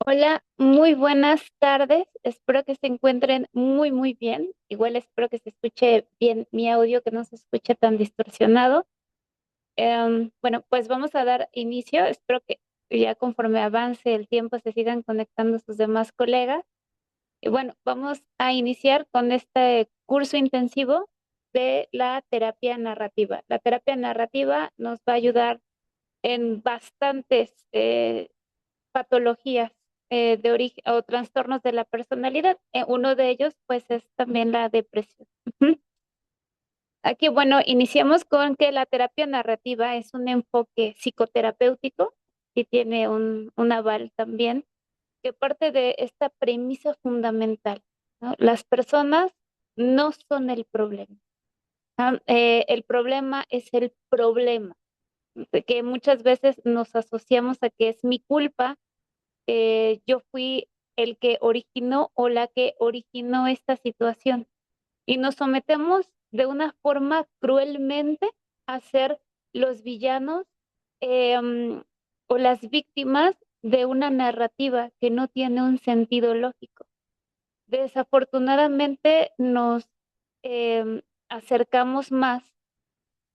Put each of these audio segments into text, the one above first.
Hola, muy buenas tardes. Espero que se encuentren muy bien. Igual espero que se escuche bien mi audio, que no se escuche tan distorsionado. Bueno, pues vamos a dar inicio. Espero que ya conforme avance el tiempo se sigan conectando sus demás colegas. Y bueno, vamos a iniciar con este curso intensivo de la terapia narrativa. La terapia narrativa nos va a ayudar en bastantes patologías de origen o trastornos de la personalidad. Uno de ellos, pues, es también la depresión. Ujú. Aquí, bueno, iniciamos con que la terapia narrativa es un enfoque psicoterapéutico y tiene un aval también, que parte de esta premisa fundamental, ¿no? Las personas no son el problema. El problema es el problema, de que muchas veces nos asociamos a que es mi culpa, yo fui el que originó o la que originó esta situación. Y nos sometemos de una forma cruelmente a ser los villanos o las víctimas de una narrativa que no tiene un sentido lógico. Desafortunadamente nos acercamos más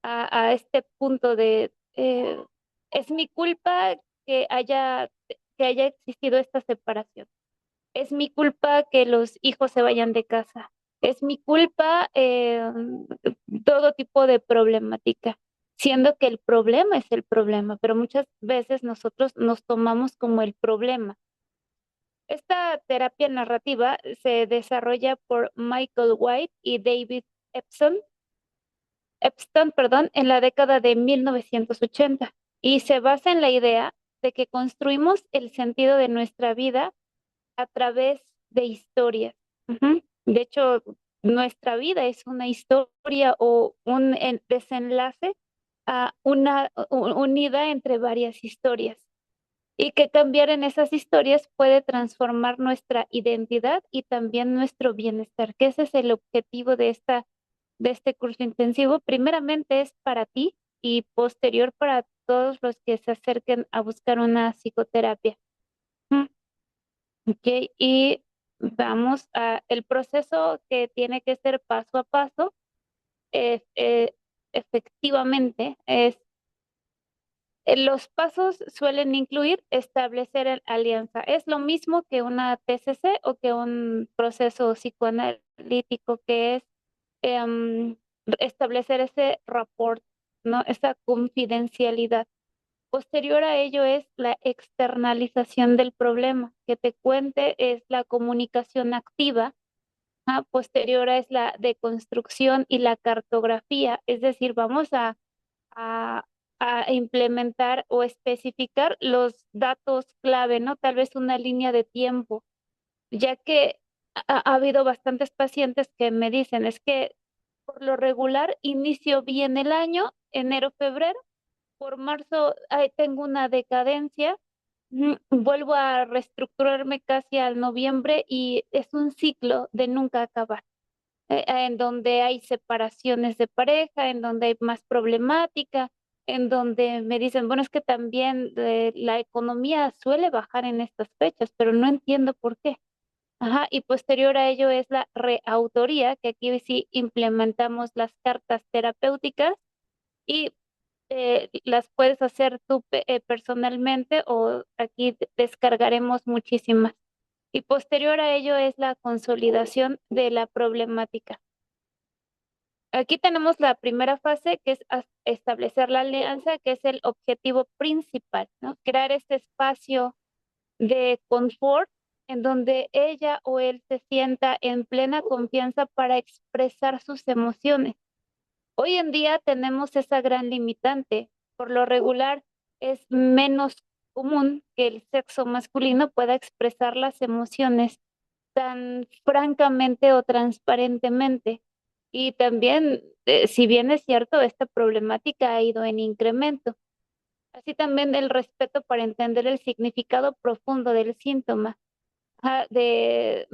a este punto de es mi culpa que haya existido esta separación. Es mi culpa que los hijos se vayan de casa. Es mi culpa todo tipo de problemática, siendo que el problema es el problema, pero muchas veces nosotros nos tomamos como el problema. Esta terapia narrativa se desarrolla por Michael White y David Epson, Epstein, en la década de 1980 y se basa en la idea de que construimos el sentido de nuestra vida a través de historias. Ujú. De hecho, nuestra vida es una historia o un desenlace a una unida entre varias historias y que cambiar en esas historias puede transformar nuestra identidad y también nuestro bienestar, que ese es el objetivo de este curso intensivo. Primeramente es para ti y posterior para todos los que se acerquen a buscar una psicoterapia. Mm, Ok, y vamos a el proceso que tiene que ser paso a paso. eh, eh, Efectivamente, los pasos suelen incluir establecer alianza. Es lo mismo que una TCC o que un proceso psicoanalítico, que es em, establecer ese rapport, ¿no? Esa confidencialidad. Posterior a ello es la externalización del problema, que te cuente es la comunicación activa. Posterior es la deconstrucción y la cartografía, es decir, vamos a, a implementar o especificar los datos clave, ¿no? Tal vez una línea de tiempo, ya que ha habido bastantes pacientes que me dicen, es que por lo regular inicio bien el año, enero, febrero, por marzo tengo una decadencia, vuelvo a reestructurarme casi al noviembre y es un ciclo de nunca acabar, en donde hay separaciones de pareja, en donde hay más problemática, en donde me dicen, bueno, es que también la economía suele bajar en estas fechas, pero no entiendo por qué. Ajá, y posterior a ello es la reautoría, que aquí sí implementamos las cartas terapéuticas y las puedes hacer tú personalmente o aquí descargaremos muchísimas. Y posterior a ello es la consolidación de la problemática. Aquí tenemos la primera fase, que es establecer la alianza, que es el objetivo principal, ¿no? Crear este espacio de confort en donde ella o él se sienta en plena confianza para expresar sus emociones. Hoy en día tenemos esa gran limitante. Por lo regular es menos común que el sexo masculino pueda expresar las emociones tan francamente o transparentemente. Y también, si bien es cierto, esta problemática ha ido en incremento. Así también el respeto para entender el significado profundo del síntoma. Que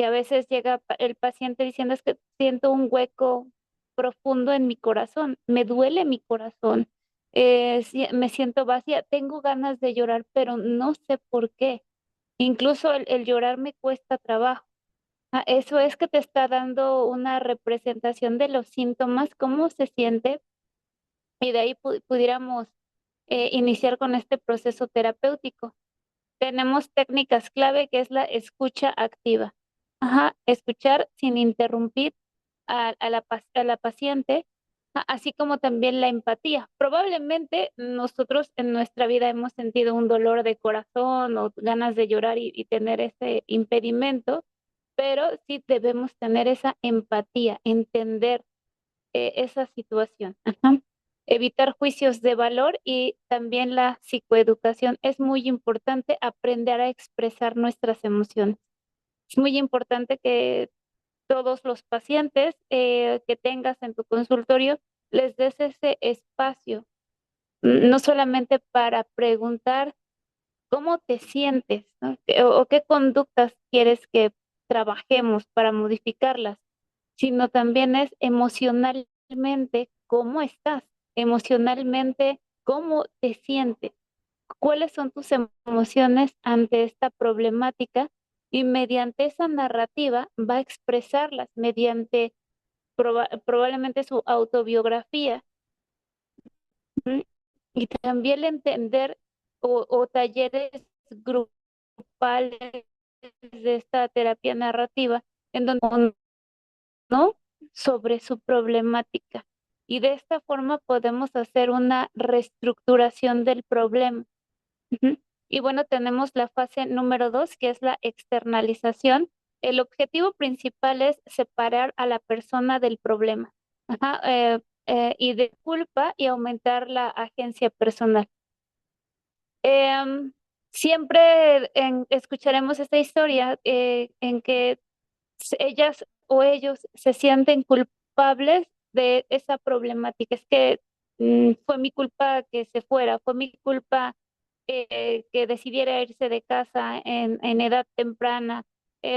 a veces llega el paciente diciendo es que siento un hueco profundo en mi corazón, me duele mi corazón, me siento vacía, tengo ganas de llorar, pero no sé por qué. Incluso el llorar me cuesta trabajo. Eso es que te está dando una representación de los síntomas, cómo se siente, y de ahí pudiéramos iniciar con este proceso terapéutico. Tenemos técnicas clave que es la escucha activa. Escuchar sin interrumpir a la paciente, así como también la empatía. Probablemente nosotros en nuestra vida hemos sentido un dolor de corazón o ganas de llorar y tener ese impedimento, pero sí debemos tener esa empatía, entender esa situación. Evitar juicios de valor y también la psicoeducación. Es muy importante aprender a expresar nuestras emociones. Es muy importante que todos los pacientes que tengas en tu consultorio les des ese espacio, no solamente para preguntar cómo te sientes, ¿no? O qué conductas quieres que trabajemos para modificarlas, sino también es emocionalmente cómo estás, emocionalmente cómo te sientes, cuáles son tus emociones ante esta problemática, y mediante esa narrativa va a expresarlas mediante probablemente su autobiografía. ¿M? Y también entender o talleres grupales de esta terapia narrativa en donde no sobre su problemática. Y de esta forma podemos hacer una reestructuración del problema. Ujú. Y bueno, tenemos la fase número 2, que es la externalización. El objetivo principal es separar a la persona del problema. Y de culpa y aumentar la agencia personal. Em, Siempre escucharemos esta historia en que ellas o ellos se sienten culpables de esa problemática. Es que fue mi culpa que se fuera, fue mi culpa que decidiera irse de casa en edad temprana,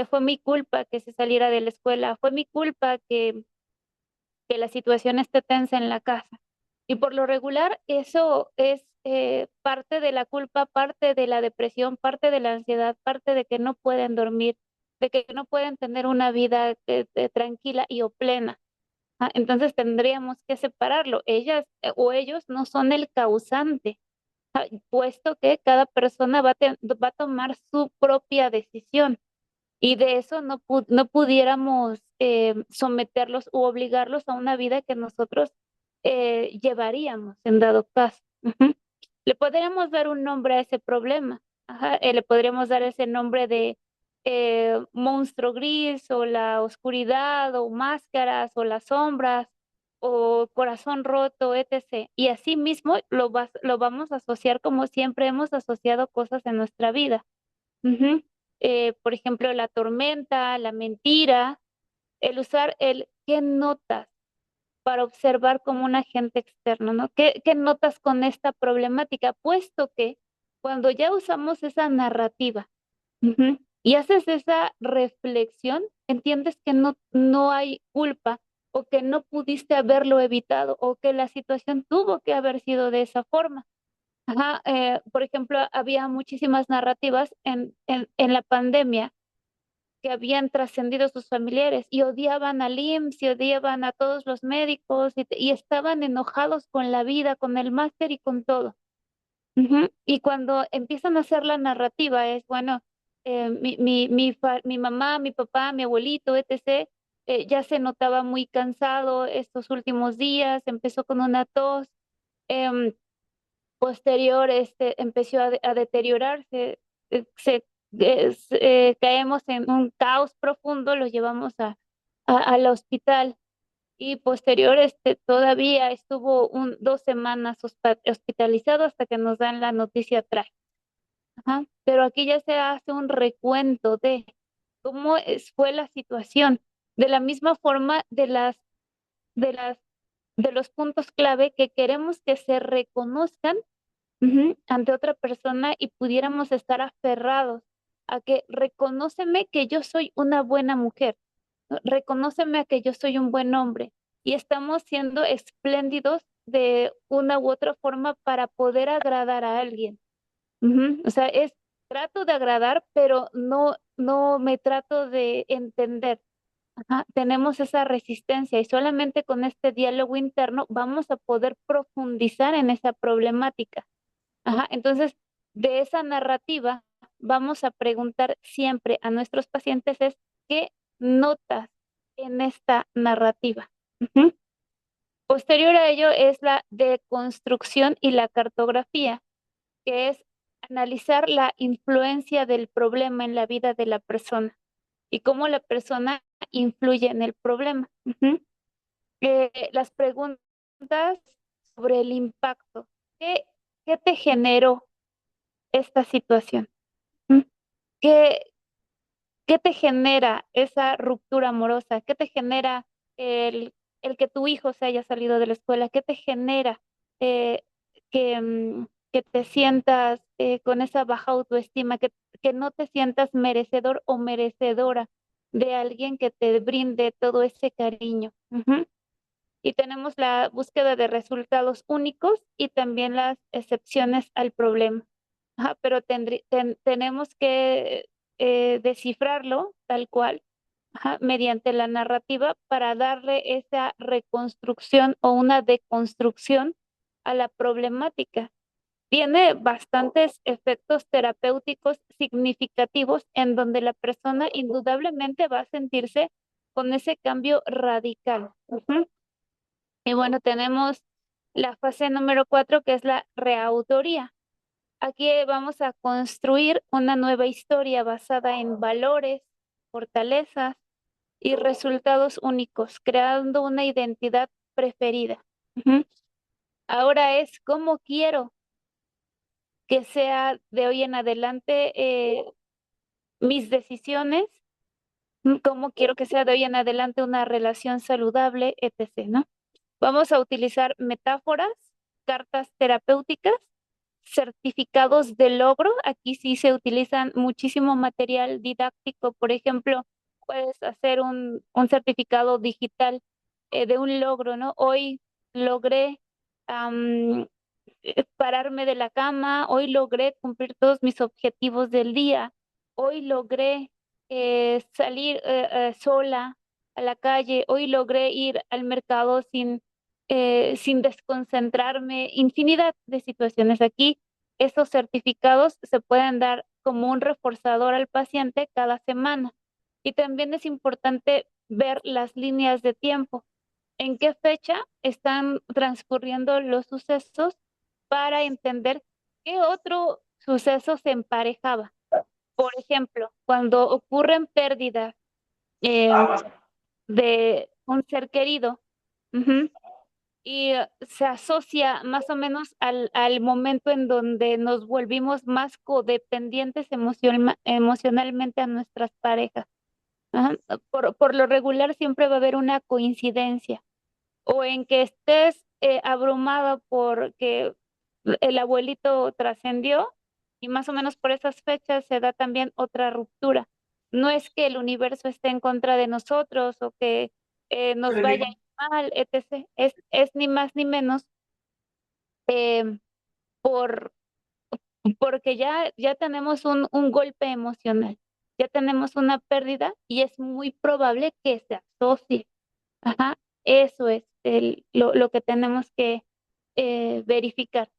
fue mi culpa que se saliera de la escuela, fue mi culpa que la situación esté tensa en la casa. Y por lo regular, eso es parte de la culpa, parte de la depresión, parte de la ansiedad, parte de que no pueden dormir, de que no pueden tener una vida tranquila y o plena. Entonces tendríamos que separarlo. Ellas o ellos no son el causante, puesto que cada persona va a tomar su propia decisión. Y de eso no pudiéramos someterlos u obligarlos a una vida que nosotros llevaríamos en dado caso. Ujú. Le podríamos dar un nombre a ese problema. Le podríamos dar ese nombre de monstruo gris o la oscuridad o máscaras o las sombras o corazón roto, etc. Y así mismo lo vamos a asociar como siempre hemos asociado cosas en nuestra vida. Ujú. Por ejemplo, la tormenta, la mentira, el usar el qué notas para observar como un agente externo, ¿no? ¿Qué notas con esta problemática? Puesto que cuando ya usamos esa narrativa, ujú, y haces esa reflexión, entiendes que no hay culpa o que no pudiste haberlo evitado o que la situación tuvo que haber sido de esa forma. Por ejemplo, había muchísimas narrativas en la pandemia que habían trascendido sus familiares y odiaban al IMSS y odiaban a todos los médicos y estaban enojados con la vida, con el máster y con todo. Ujú. Y cuando empiezan a hacer la narrativa es, bueno, mi mamá, mi papá, mi abuelito, etc., ya se notaba muy cansado estos últimos días, empezó con una tos. em, Posterior empezó a deteriorarse, caemos en un caos profundo, lo llevamos al hospital y posterior todavía estuvo 2 semanas hospitalizado hasta que nos dan la noticia trágica. Pero aquí ya se hace un recuento de cómo fue la situación, de la misma forma de las, de los puntos clave que queremos que se reconozcan, ujú, ante otra persona y pudiéramos estar aferrados a que reconóceme que yo soy una buena mujer, ¿no? Reconóceme a que yo soy un buen hombre y estamos siendo espléndidos de una u otra forma para poder agradar a alguien. Ujú. O sea, trato de agradar, pero no me trato de entender. Ajá, tenemos esa resistencia y solamente con este diálogo interno vamos a poder profundizar en esa problemática. Ajá, entonces, de esa narrativa vamos a preguntar siempre a nuestros pacientes es, ¿qué notas en esta narrativa? Ujú. Posterior a ello es la deconstrucción y la cartografía, que es analizar la influencia del problema en la vida de la persona y cómo la persona influye en el problema. Ujú. Las preguntas sobre el impacto. ¿Qué, qué te generó esta situación? ¿Mm? ¿Qué, qué te genera esa ruptura amorosa? ¿Qué te genera el que tu hijo se haya salido de la escuela? ¿Qué te genera eh, que te sientas con esa baja autoestima, que no te sientas merecedor o merecedora de alguien que te brinde todo ese cariño? Ujú. Y tenemos la búsqueda de resultados únicos y también las excepciones al problema. Ajá, pero tenemos que descifrarlo tal cual, ajá, mediante la narrativa para darle esa reconstrucción o una deconstrucción a la problemática. Tiene bastantes efectos terapéuticos significativos en donde la persona indudablemente va a sentirse con ese cambio radical. Ujú. Y bueno, tenemos la fase número 4, que es la reautoría. Aquí vamos a construir una nueva historia basada en valores, fortalezas y resultados únicos, creando una identidad preferida. Ujú. Ahora es cómo quiero que sea de hoy en adelante mis decisiones, cómo quiero que sea de hoy en adelante una relación saludable, etc., ¿no? Vamos a utilizar metáforas, cartas terapéuticas, certificados de logro. Aquí sí se utilizan muchísimo material didáctico. Por ejemplo, puedes hacer un certificado digital de un logro, ¿no? Hoy logré am, pararme de la cama, hoy logré cumplir todos mis objetivos del día, hoy logré salir sola a la calle, hoy logré ir al mercado sin desconcentrarme, infinidad de situaciones. Aquí esos certificados se pueden dar como un reforzador al paciente cada semana. Y también es importante ver las líneas de tiempo. ¿En qué fecha están transcurriendo los sucesos para entender qué otro suceso se emparejaba? Por ejemplo, cuando ocurren pérdidas eh, de un ser querido, ujú, y se asocia más o menos al momento en donde nos volvimos más codependientes emocionalmente a nuestras parejas. Ajá. Por lo regular siempre va a haber una coincidencia o en que estés abrumado porque el abuelito trascendió y más o menos por esas fechas se da también otra ruptura. No es que el universo esté en contra de nosotros o que nos vaya a ir mal, etc. Es ni más ni menos eh, por, porque ya tenemos un golpe emocional, ya tenemos una pérdida y es muy probable que se asocie. Ajá, eso es lo que tenemos que verificar.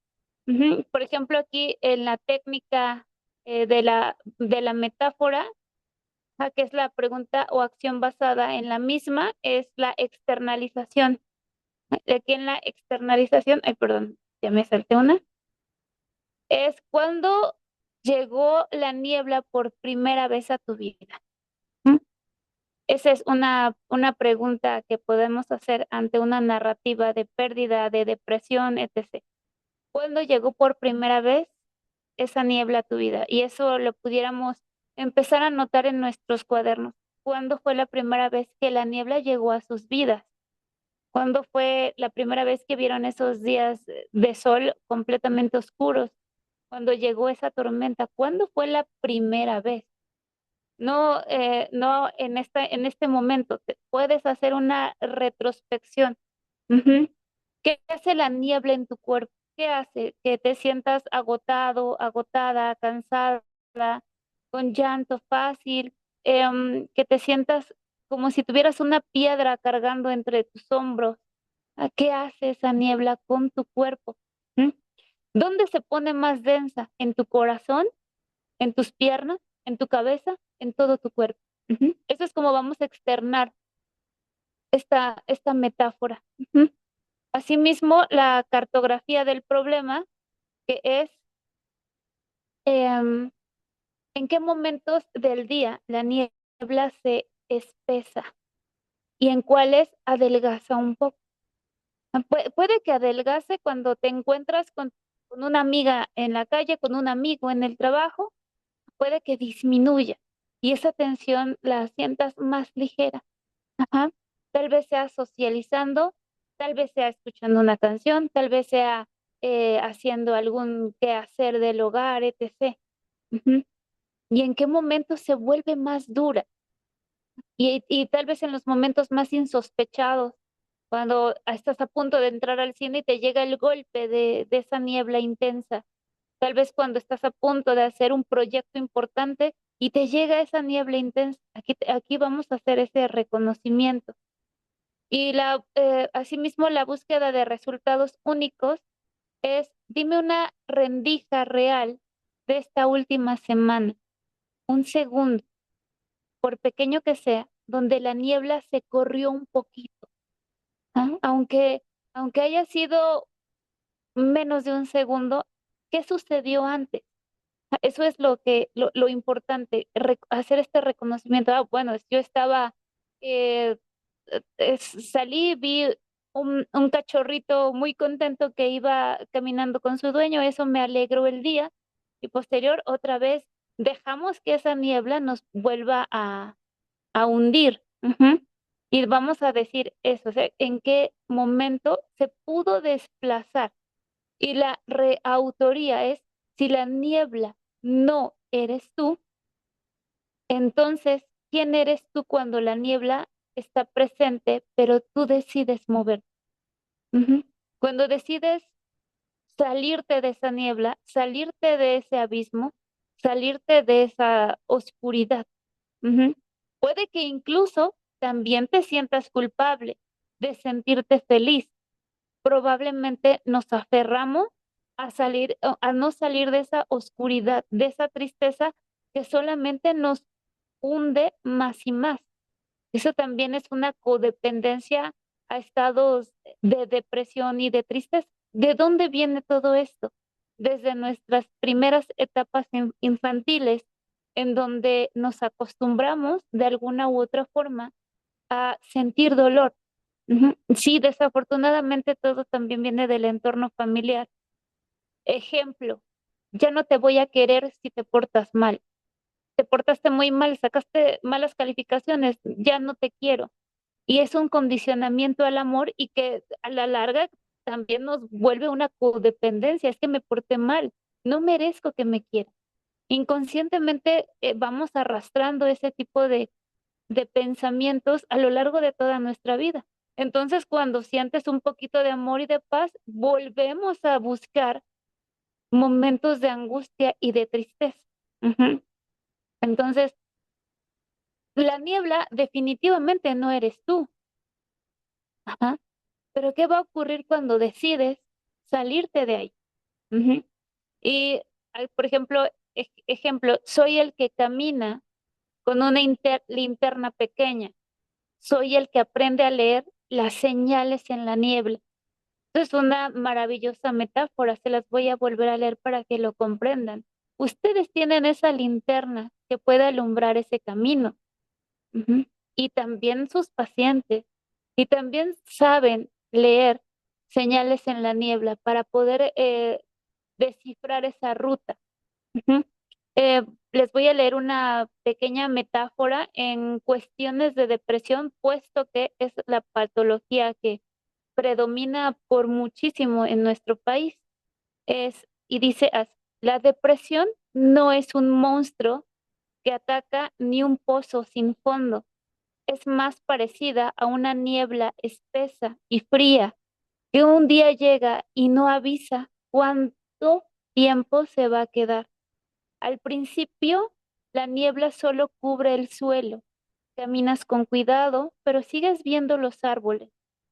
Ujú. Por ejemplo, aquí en la técnica de la metáfora, que es la pregunta o acción basada en la misma, es la externalización. Aquí en la externalización, ay, perdón, ya me salté una, es cuando llegó la niebla por primera vez a tu vida. ¿Mm? Esa es una pregunta que podemos hacer ante una narrativa de pérdida, de depresión, etc. ¿Cuándo llegó por primera vez esa niebla a tu vida? Y eso lo pudiéramos empezar a notar en nuestros cuadernos. ¿Cuándo fue la primera vez que la niebla llegó a sus vidas? ¿Cuándo fue la primera vez que vieron esos días de sol completamente oscuros? Cuando llegó esa tormenta, ¿cuándo fue la primera vez? No en este momento, puedes hacer una retrospección. Ujú. ¿Qué hace la niebla en tu cuerpo? ¿Qué hace? Que te sientas agotado, agotada, cansada. con llanto fácil, que te sientas como si tuvieras una piedra cargando entre tus hombros. ¿Qué hace esa niebla con tu cuerpo? ¿Mm? ¿Dónde se pone más densa? ¿En tu corazón? ¿En tus piernas? ¿En tu cabeza? ¿En todo tu cuerpo? Ujú. Eso es como vamos a externar esta metáfora. Ujú. Asimismo, la cartografía del problema, que es em, en qué momentos del día la niebla se espesa y en cuáles adelgaza un poco. Puede que adelgace cuando te encuentras con una amiga en la calle, con un amigo en el trabajo, puede que disminuya y esa tensión la sientas más ligera. Ajá. Tal vez sea socializando, tal vez sea escuchando una canción, tal vez sea haciendo algún quehacer del hogar, etc. Ujú. ¿Y en qué momento se vuelve más dura? Y tal vez en los momentos más insospechados, cuando estás a punto de entrar al cine y te llega el golpe de esa niebla intensa. Tal vez cuando estás a punto de hacer un proyecto importante y te llega esa niebla intensa. Aquí vamos a hacer ese reconocimiento. Y asimismo, la búsqueda de resultados únicos es, dime una rendija real de esta última semana, un segundo, por pequeño que sea, donde la niebla se corrió un poquito. ¿Ah? Aunque haya sido menos de un segundo, ¿qué sucedió antes? Eso es lo importante, hacer este reconocimiento. Bueno, yo estaba, eh, salí, vi un cachorrito muy contento que iba caminando con su dueño, eso me alegró el día. Y posterior, otra vez, dejamos que esa niebla nos vuelva a hundir. Ujú. Y vamos a decir eso, o sea, en qué momento se pudo desplazar. Y la reautoría es, si la niebla no eres tú, entonces, ¿quién eres tú cuando la niebla está presente, pero tú decides moverte? Ujú. Cuando decides salirte de esa niebla, salirte de ese abismo, salirte de esa oscuridad. Ujú. Puede que incluso también te sientas culpable de sentirte feliz. Probablemente nos aferramos a salir, a no salir de esa oscuridad, de esa tristeza que solamente nos hunde más y más. Eso también es una codependencia a estados de depresión y de tristeza. ¿De dónde viene todo esto? Desde nuestras primeras etapas infantiles, en donde nos acostumbramos de alguna u otra forma a sentir dolor. Ujú. Sí, desafortunadamente todo también viene del entorno familiar. Ejemplo, ya no te voy a querer si te portas mal. Te portaste muy mal, sacaste malas calificaciones, ya no te quiero. Y es un condicionamiento al amor y que a la larga también nos vuelve una codependencia. Es que me porté mal, no merezco que me quiera. Inconscientemente vamos arrastrando ese tipo de pensamientos a lo largo de toda nuestra vida. Entonces, cuando sientes un poquito de amor y de paz, volvemos a buscar momentos de angustia y de tristeza. Ujú. Entonces, la niebla definitivamente no eres tú. Ajá. Pero ¿qué va a ocurrir cuando decides salirte de ahí? Ujú. Y, por ejemplo, soy el que camina con una linterna pequeña. Soy el que aprende a leer las señales en la niebla. Esto es una maravillosa metáfora, se las voy a volver a leer para que lo comprendan. Ustedes tienen esa linterna que puede alumbrar ese camino. Ujú. Y también sus pacientes. Y también saben leer señales en la niebla para poder descifrar esa ruta. Ujú. Les voy a leer una pequeña metáfora en cuestiones de depresión, puesto que es la patología que predomina por muchísimo en nuestro país. Y dice así, la depresión no es un monstruo que ataca ni un pozo sin fondo. Es más parecida a una niebla espesa y fría que un día llega y no avisa cuánto tiempo se va a quedar. Al principio, la niebla solo cubre el suelo. Caminas con cuidado, pero sigues viendo los árboles,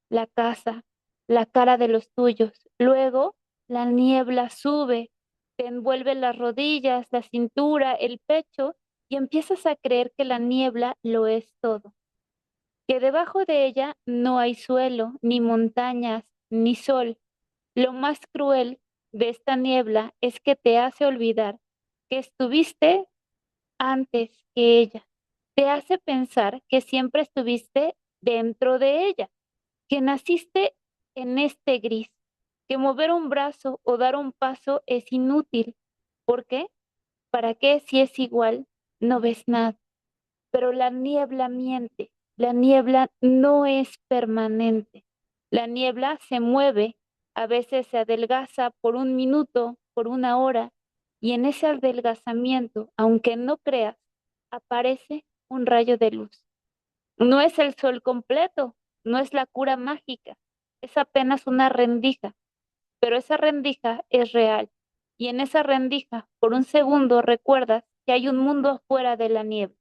la casa, la cara de los tuyos. Luego, la niebla sube, te envuelve las rodillas, la cintura, el pecho, y empiezas a creer que la niebla lo es todo, que debajo de ella no hay suelo, ni montañas, ni sol. Lo más cruel de esta niebla es que te hace olvidar que estuviste antes que ella. Te hace pensar que siempre estuviste dentro de ella, que naciste en este gris, que mover un brazo o dar un paso es inútil. ¿Por qué? ¿Para qué si es igual? No ves nada. Pero la niebla miente. La niebla no es permanente. La niebla se mueve, a veces se adelgaza por un minuto, por una hora, y en ese adelgazamiento, aunque no creas, aparece un rayo de luz. No es el sol completo, no es la cura mágica, es apenas una rendija, pero esa rendija es real. Y en esa rendija, por un segundo, recuerdas que hay un mundo afuera de la niebla.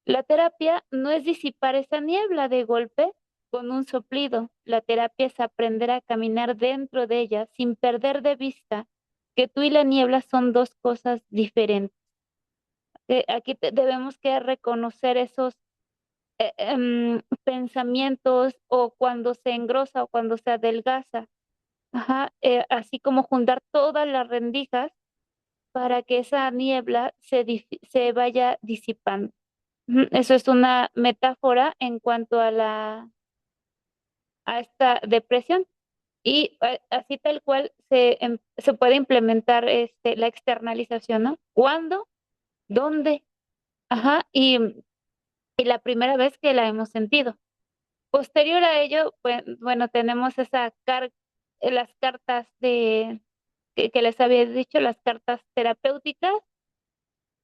La terapia no es disipar esa niebla de golpe con un soplido. La terapia es aprender a caminar dentro de ella sin perder de vista que tú y la niebla son dos cosas diferentes. Aquí debemos que reconocer esos pensamientos o cuando se engrosa o cuando se adelgaza. Ajá, así como juntar todas las rendijas para que esa niebla se vaya disipando. Ujú, eso es una metáfora en cuanto a a esta depresión. Y así tal cual se puede implementar la externalización, ¿no? ¿Cuándo? ¿Dónde? Ajá, y la primera vez que la hemos sentido. Posterior a ello, pues, bueno, tenemos las cartas que les había dicho, las cartas terapéuticas.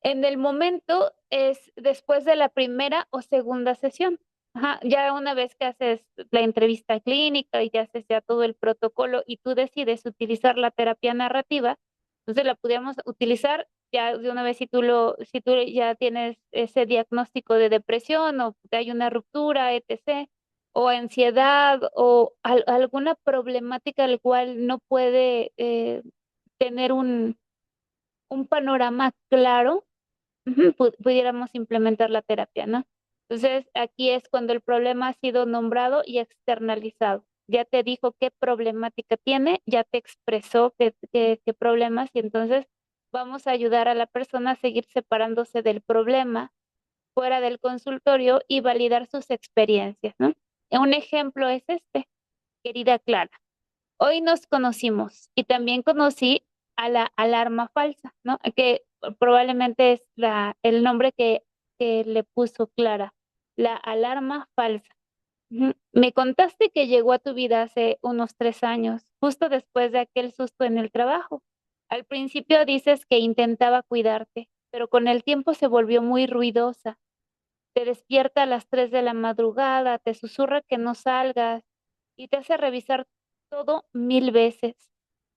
En el momento es después de la primera o segunda sesión. Ajá, ya una vez que haces la entrevista clínica y ya haces ya todo el protocolo y tú decides utilizar la terapia narrativa, entonces la podríamos utilizar ya de una vez si tú ya tienes ese diagnóstico de depresión o hay una ruptura, etc., o ansiedad o alguna problemática al cual no puede tener un panorama claro. Ujú, pudiéramos implementar la terapia, ¿no? Entonces, aquí es cuando el problema ha sido nombrado y externalizado. Ya te dijo qué problemática tiene, ya te expresó qué problemas y entonces vamos a ayudar a la persona a seguir separándose del problema fuera del consultorio y validar sus experiencias, ¿no? Un ejemplo es querida Clara. Hoy nos conocimos y también conocí a la alarma falsa, ¿no? Que probablemente es el nombre que le puso Clara, la alarma falsa. Ujú. Me contaste que llegó a tu vida hace unos 3 años, justo después de aquel susto en el trabajo. Al principio dices que intentaba cuidarte, pero con el tiempo se volvió muy ruidosa. Te despierta a las 3 de la madrugada, te susurra que no salgas y te hace revisar todo 1000 veces.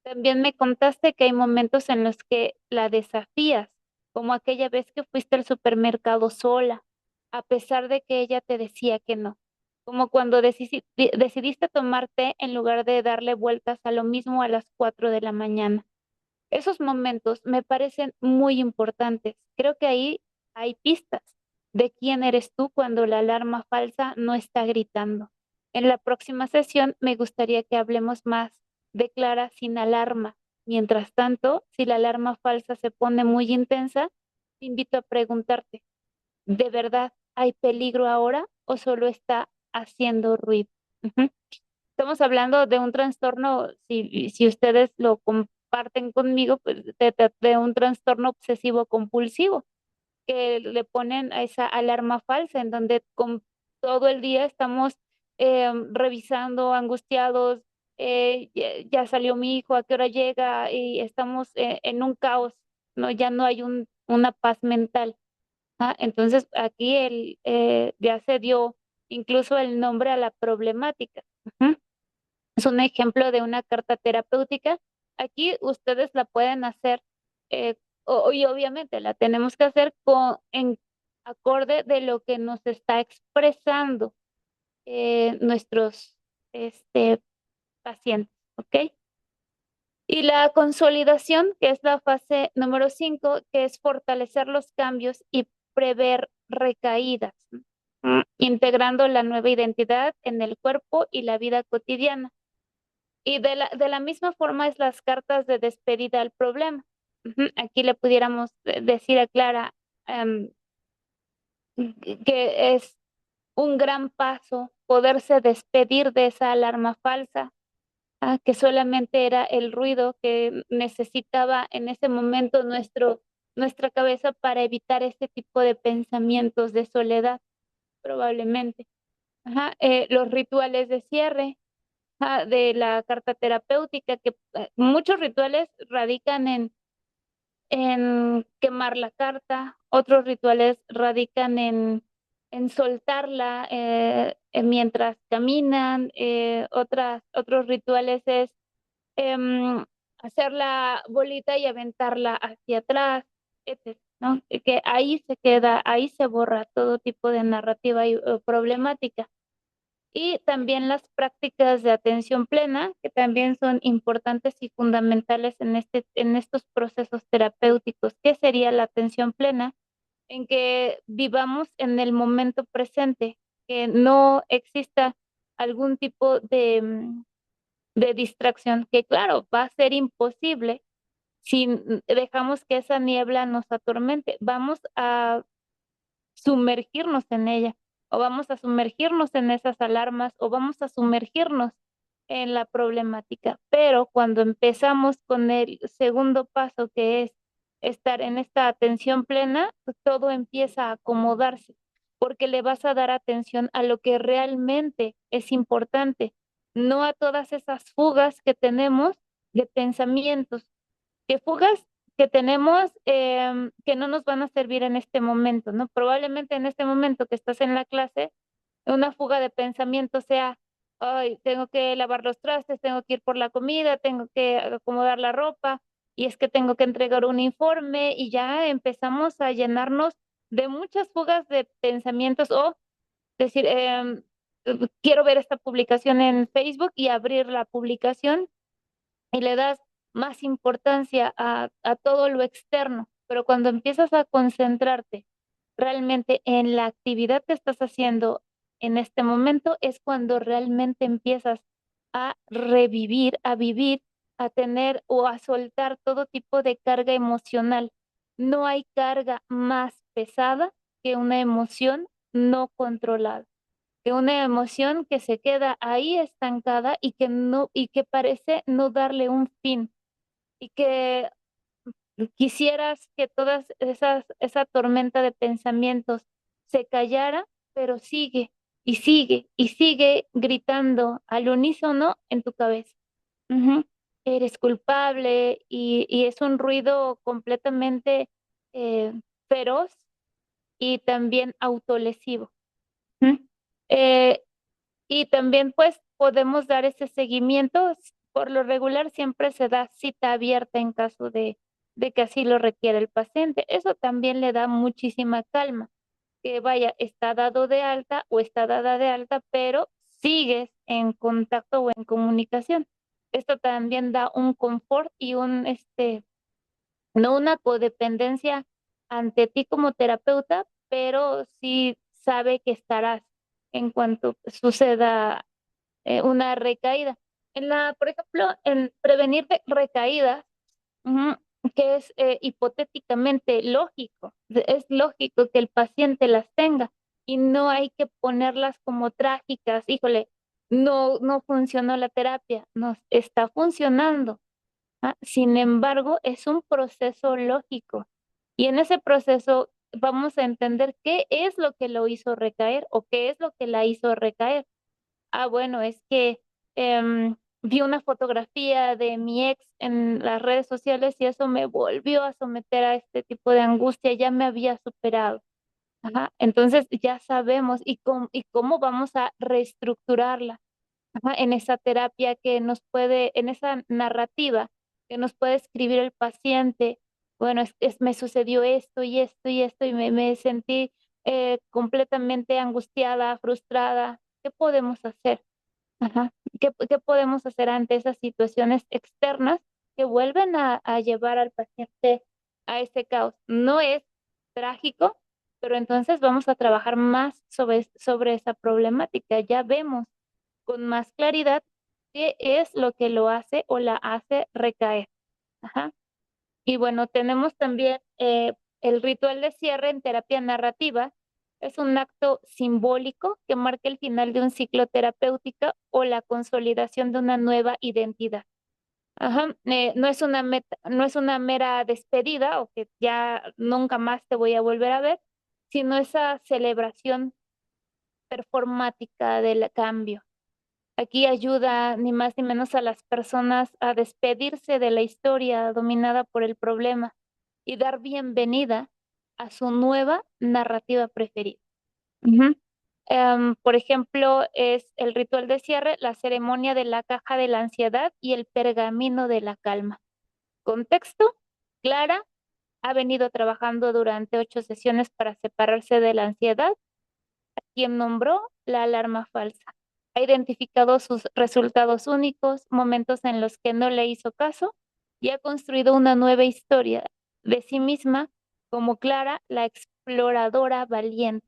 También me contaste que hay momentos en los que la desafías, como aquella vez que fuiste al supermercado sola, a pesar de que ella te decía que no. Como cuando decidiste tomarte en lugar de darle vueltas a lo mismo a las 4 de la mañana. Esos momentos me parecen muy importantes. Creo que ahí hay pistas de quién eres tú cuando la alarma falsa no está gritando. En la próxima sesión me gustaría que hablemos más de Clara sin alarma. Mientras tanto, si la alarma falsa se pone muy intensa, te invito a preguntarte, ¿de verdad hay peligro ahora o solo está haciendo ruido? Ujú. Estamos hablando de un trastorno, si ustedes lo comparten conmigo, pues de un trastorno obsesivo compulsivo, que le ponen a esa alarma falsa en donde todo el día estamos revisando, angustiados, ya salió mi hijo, a qué hora llega, y estamos en un caos, ¿no? Ya no hay una paz mental. ¿Ah? Entonces aquí ya se dio incluso el nombre a la problemática. Ujú. Es un ejemplo de una carta terapéutica. Aquí ustedes la pueden hacer y obviamente la tenemos que hacer en acorde de lo que nos está expresando nuestros este, pacientes, ¿ok? Y la consolidación, que es la fase número 5, que es fortalecer los cambios y prever recaídas, integrando la nueva identidad en el cuerpo y la vida cotidiana. Y de la misma forma es las cartas de despedida al problema. Aquí le pudiéramos decir a Clara em, que es un gran paso poderse despedir de esa alarma falsa, que solamente era el ruido que necesitaba en ese momento nuestra cabeza para evitar este tipo de pensamientos de soledad, probablemente. Los rituales de cierre, de la carta terapéutica, que muchos rituales radican en quemar la carta, otros rituales radican en soltarla mientras caminan, otros rituales es hacer la bolita y aventarla hacia atrás, etc., ¿no? Que ahí se queda, ahí se borra todo tipo de narrativa y problemática. Y también las prácticas de atención plena, que también son importantes y fundamentales en estos procesos terapéuticos. ¿Qué sería la atención plena? En que vivamos en el momento presente, que no exista algún tipo de distracción, que claro, va a ser imposible si dejamos que esa niebla nos atormente. Vamos a sumergirnos en ella, o vamos a sumergirnos en esas alarmas, o vamos a sumergirnos en la problemática. Pero cuando empezamos con el segundo paso, que es estar en esta atención plena, pues todo empieza a acomodarse, porque le vas a dar atención a lo que realmente es importante, no a todas esas fugas que tenemos de pensamientos, que fugas que tenemos que no nos van a servir en este momento, ¿no? Probablemente en este momento que estás en la clase, una fuga de pensamiento sea, ay, tengo que lavar los trastes, tengo que ir por la comida, tengo que acomodar la ropa, y es que tengo que entregar un informe, y ya empezamos a llenarnos de muchas fugas de pensamientos, o decir, quiero ver esta publicación en Facebook y abrir la publicación y le das más importancia a todo lo externo, pero cuando empiezas a concentrarte realmente en la actividad que estás haciendo en este momento, es cuando realmente empiezas a revivir, a vivir, a tener o a soltar todo tipo de carga emocional. No hay carga más pesada que una emoción no controlada, que una emoción que se queda ahí estancada y que no, y que parece no darle un fin, y que quisieras que esa tormenta de pensamientos se callara, pero sigue y sigue y sigue gritando al unísono en tu cabeza. Ujú. Eres culpable, y es un ruido completamente eh, feroz y también autolesivo. Ujú. Eh, Y también pues podemos dar ese seguimiento. Por lo regular siempre se da cita abierta en caso de que así lo requiera el paciente. Eso también le da muchísima calma, que vaya, está dado de alta o está dada de alta, pero sigues en contacto o en comunicación. Esto también da un confort y no una codependencia ante ti como terapeuta, pero sí sabe que estarás en cuanto suceda una recaída. Por ejemplo, en prevenir recaídas, ujú, que es hipotéticamente lógico, es lógico que el paciente las tenga y no hay que ponerlas como trágicas. Híjole, no funcionó la terapia, no está funcionando. Sin embargo, es un proceso lógico, y en ese proceso vamos a entender qué es lo que lo hizo recaer o qué es lo que la hizo recaer. Bueno, es que vi una fotografía de mi ex en las redes sociales y eso me volvió a someter a este tipo de angustia, ya me había superado. Entonces ya sabemos y cómo vamos a reestructurarla, en esa terapia que nos puede, en esa narrativa que nos puede escribir el paciente, bueno, me sucedió esto y esto y esto y me sentí completamente angustiada, frustrada. ¿Qué podemos hacer? Ajá. ¿Qué podemos hacer ante esas situaciones externas que vuelven a llevar al paciente a ese caos? No es trágico, pero entonces vamos a trabajar más sobre esa problemática. Ya vemos con más claridad qué es lo que lo hace o la hace recaer. Ajá. Y bueno, tenemos también el ritual de cierre en terapia narrativa. Es un acto simbólico que marca el final de un ciclo terapéutico o la consolidación de una nueva identidad. Ajá, no es no es una mera despedida o que ya nunca más te voy a volver a ver, sino esa celebración performática del cambio. Aquí ayuda ni más ni menos a las personas a despedirse de la historia dominada por el problema y dar bienvenida a su nueva narrativa preferida. Ujú. Por ejemplo, es el ritual de cierre, la ceremonia de la caja de la ansiedad y el pergamino de la calma. Contexto, Clara ha venido trabajando durante 8 sesiones para separarse de la ansiedad, quien nombró la alarma falsa. Ha identificado sus resultados únicos, momentos en los que no le hizo caso y ha construido una nueva historia de sí misma como Clara, la exploradora valiente.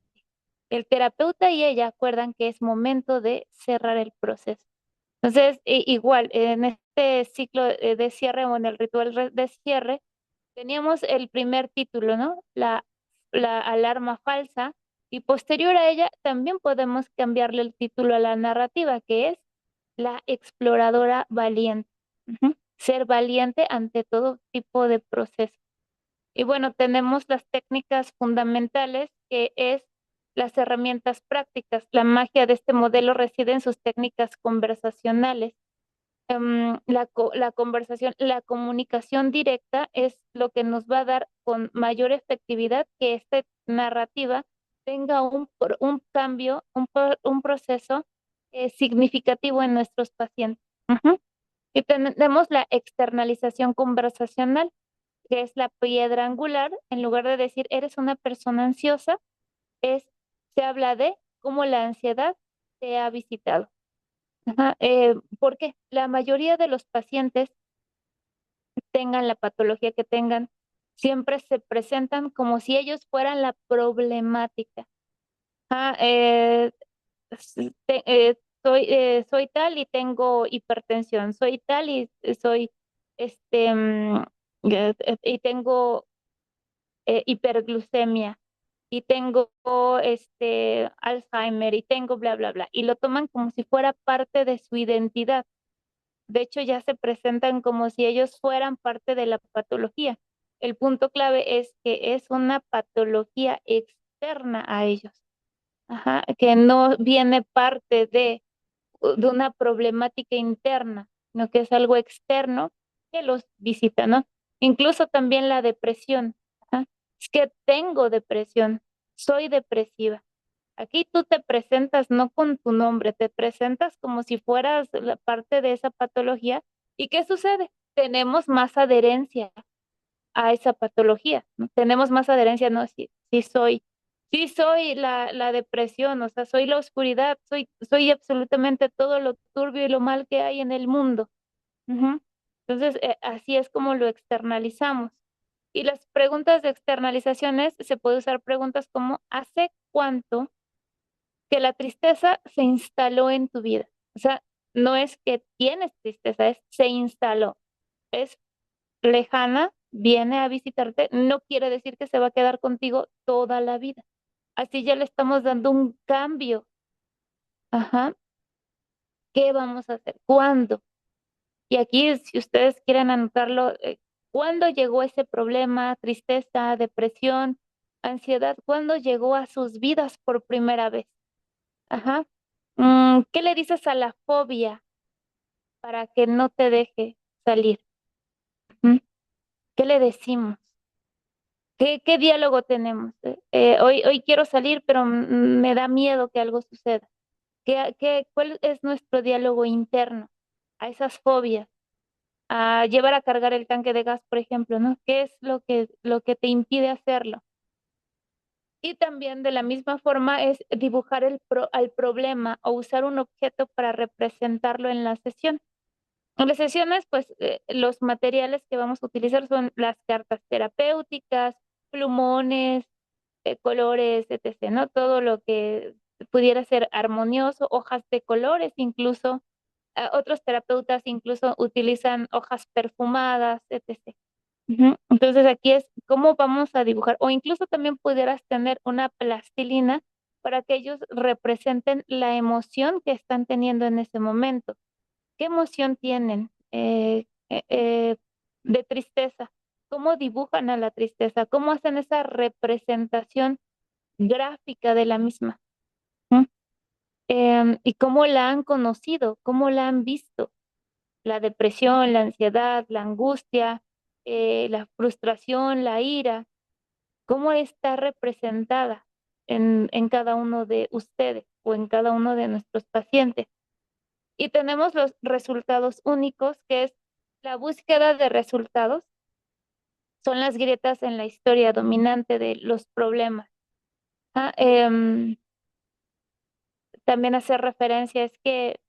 El terapeuta y ella acuerdan que es momento de cerrar el proceso. Entonces, igual, en este ciclo de cierre o en el ritual de cierre, teníamos el primer título, ¿no? La alarma falsa. Y posterior a ella, también podemos cambiarle el título a la narrativa, que es la exploradora valiente. Ujú. Ser valiente ante todo tipo de proceso. Y bueno, tenemos las técnicas fundamentales, que es las herramientas prácticas. La magia de este modelo reside en sus técnicas conversacionales. La conversación, la comunicación directa es lo que nos va a dar con mayor efectividad que esta narrativa tenga un cambio, un proceso significativo en nuestros pacientes. Ujú. Y tenemos la externalización conversacional, que es la piedra angular. En lugar de decir eres una persona ansiosa, es se habla de cómo la ansiedad te ha visitado. Ajá, porque la mayoría de los pacientes, tengan la patología que tengan, siempre se presentan como si ellos fueran la problemática. Ah, soy tal y tengo hipertensión, soy tal y soy y tengo hiperglucemia y tengo Alzheimer y tengo bla bla bla y lo toman como si fuera parte de su identidad. De hecho, ya se presentan como si ellos fueran parte de la patología. El punto clave es que es una patología externa a ellos, ajá, que no viene parte de una problemática interna, sino que es algo externo que los visita, ¿no? Incluso también la depresión. Ajá. Es que tengo depresión, soy depresiva. Aquí tú te presentas no con tu nombre, te presentas como si fueras la parte de esa patología. ¿Y qué sucede? Tenemos más adherencia a esa patología, ¿no? Tenemos más adherencia, no, sí soy la depresión, o sea, soy la oscuridad, soy absolutamente todo lo turbio y lo mal que hay en el mundo. Ujú. Entonces, así es como lo externalizamos. Y las preguntas de externalizaciones, se puede usar preguntas como ¿hace cuánto que la tristeza se instaló en tu vida? O sea, no es que tienes tristeza, es se instaló. Es lejana, viene a visitarte, no quiere decir que se va a quedar contigo toda la vida. Así ya le estamos dando un cambio. Ajá. ¿Qué vamos a hacer? ¿Cuándo? Y aquí, si ustedes quieren anotarlo, ¿cuándo llegó ese problema, tristeza, depresión, ansiedad? ¿Cuándo llegó a sus vidas por primera vez? Ajá. ¿Qué le dices a la fobia para que no te deje salir? Ujú. ¿Qué le decimos? ¿Qué diálogo tenemos? Hoy quiero salir, pero me da miedo que algo suceda. ¿Cuál es nuestro diálogo interno a esas fobias? a llevar a cargar el tanque de gas, por ejemplo, ¿no? ¿Qué es lo que te impide hacerlo? Y también de la misma forma es dibujar al problema o usar un objeto para representarlo en la sesión. En las sesiones, pues los materiales que vamos a utilizar son las cartas terapéuticas, plumones, colores, etc., ¿no? Todo lo que pudiera ser armonioso, hojas de colores incluso. Otros terapeutas incluso utilizan hojas perfumadas, etc. Ujú. Entonces aquí es cómo vamos a dibujar, o incluso también pudieras tener una plastilina para que ellos representen la emoción que están teniendo en ese momento. ¿Qué emoción tienen de tristeza? ¿Cómo dibujan a la tristeza? ¿Cómo hacen esa representación gráfica de la misma? ¿Mm? ¿Y cómo la han conocido? ¿Cómo la han visto? La depresión, la ansiedad, la angustia, la frustración, la ira, ¿cómo está representada en cada uno de ustedes o en cada uno de nuestros pacientes? Y tenemos los resultados únicos, que es la búsqueda de resultados, son las grietas en la historia dominante de los problemas. Ah, también hacer referencia es que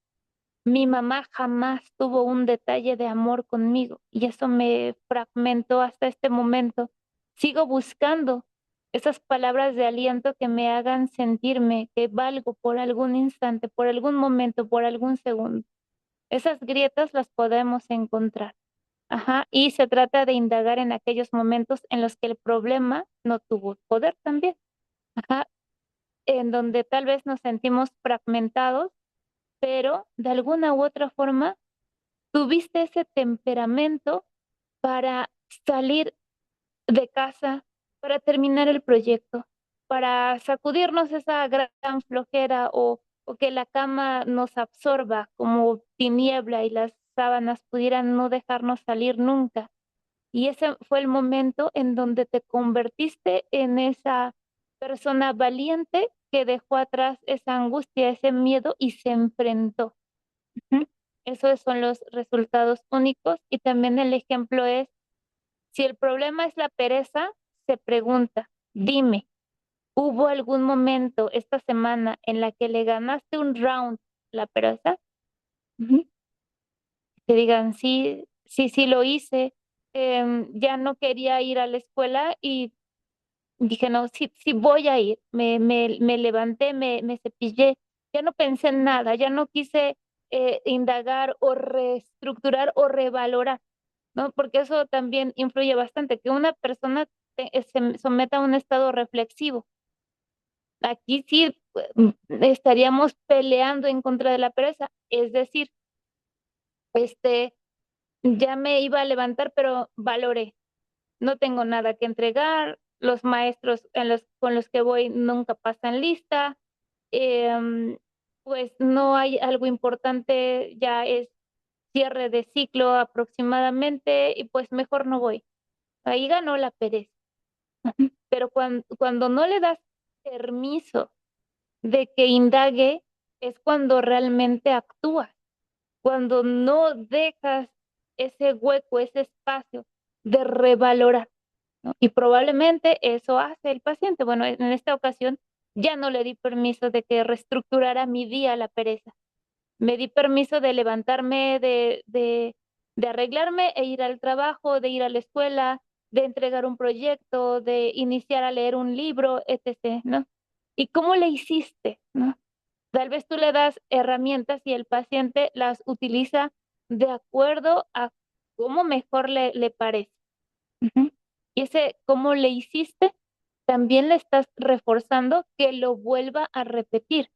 mi mamá jamás tuvo un detalle de amor conmigo y eso me fragmentó hasta este momento. Sigo buscando esas palabras de aliento que me hagan sentirme que valgo por algún instante, por algún momento, por algún segundo. Esas grietas las podemos encontrar. Ajá, y se trata de indagar en aquellos momentos en los que el problema no tuvo poder también. Ajá, en donde tal vez nos sentimos fragmentados, pero de alguna u otra forma tuviste ese temperamento para salir de casa, para terminar el proyecto, para sacudirnos esa gran flojera o que la cama nos absorba como tiniebla y las sábanas pudieran no dejarnos salir nunca. Y ese fue el momento en donde te convertiste en esa persona valiente que dejó atrás esa angustia, ese miedo y se enfrentó. Ujú. Esos son los resultados únicos y también el ejemplo es, si el problema es la pereza, se pregunta, dime, ¿hubo algún momento esta semana en la que le ganaste un round la pereza? Ujú. Que digan, sí, sí, sí lo hice, ya no quería ir a la escuela y dije, no, sí, sí voy a ir. Me levanté, me cepillé, ya no pensé en nada, ya no quise indagar o reestructurar o revalorar, ¿no? Porque eso también influye bastante, que una persona se someta a un estado reflexivo. Aquí sí estaríamos peleando en contra de la pereza, es decir, este, ya me iba a levantar, pero valoré. No tengo nada que entregar, los maestros con los que voy nunca pasan lista, pues no hay algo importante, ya es cierre de ciclo aproximadamente y pues mejor no voy. Ahí ganó la pereza. Pero cuando no le das permiso de que indague, es cuando realmente actúa, cuando no dejas ese hueco, ese espacio de revalorar, ¿no? Y probablemente eso hace el paciente. Bueno, en esta ocasión ya no le di permiso de que reestructurara mi día la pereza. Me di permiso de levantarme, de arreglarme e ir al trabajo, de ir a la escuela, de entregar un proyecto, de iniciar a leer un libro, etc., ¿no? ¿Y cómo le hiciste, no? Tal vez tú le das herramientas y el paciente las utiliza de acuerdo a cómo mejor le parece. Ujú. Y ese cómo le hiciste, también le estás reforzando que lo vuelva a repetir.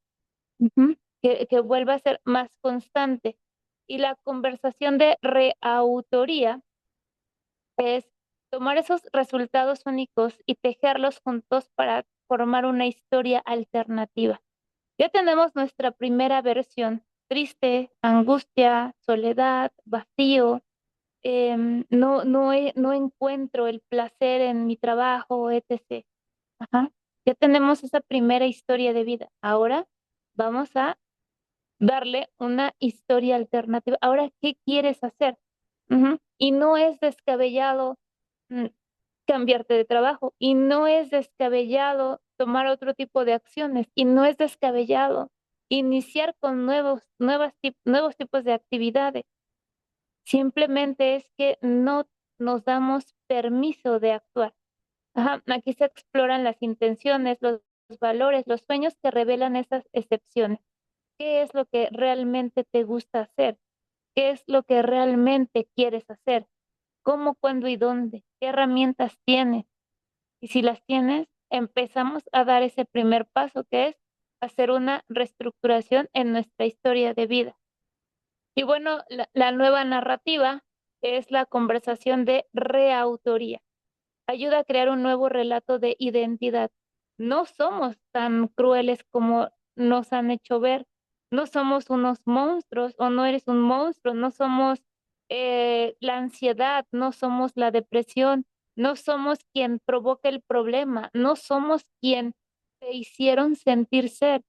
Ujú. Que vuelva a ser más constante. Y la conversación de reautoría es tomar esos resultados únicos y tejerlos juntos para formar una historia alternativa. Ya tenemos nuestra primera versión, triste, angustia, soledad, vacío, no encuentro el placer en mi trabajo, etc. Ajá. Ya tenemos esa primera historia de vida. Ahora vamos a darle una historia alternativa. Ahora, ¿qué quieres hacer? Ujú. Y no es descabellado mm, cambiarte de trabajo, y no es descabellado tomar otro tipo de acciones, y no es descabellado iniciar con nuevos tipos de actividades. Simplemente es que no nos damos permiso de actuar. Ajá, aquí se exploran las intenciones, los valores, los sueños que revelan esas excepciones. ¿Qué es lo que realmente te gusta hacer? ¿Qué es lo que realmente quieres hacer? ¿Cómo, cuándo y dónde? ¿Qué herramientas tienes? Y si las tienes, empezamos a dar ese primer paso, que es hacer una reestructuración en nuestra historia de vida. Y bueno, la nueva narrativa es la conversación de reautoría. Ayuda a crear un nuevo relato de identidad. No somos tan crueles como nos han hecho ver. No somos unos monstruos o no eres un monstruo. No somos la ansiedad, no somos la depresión, no somos quien provoca el problema, no somos quien te hicieron sentir ser.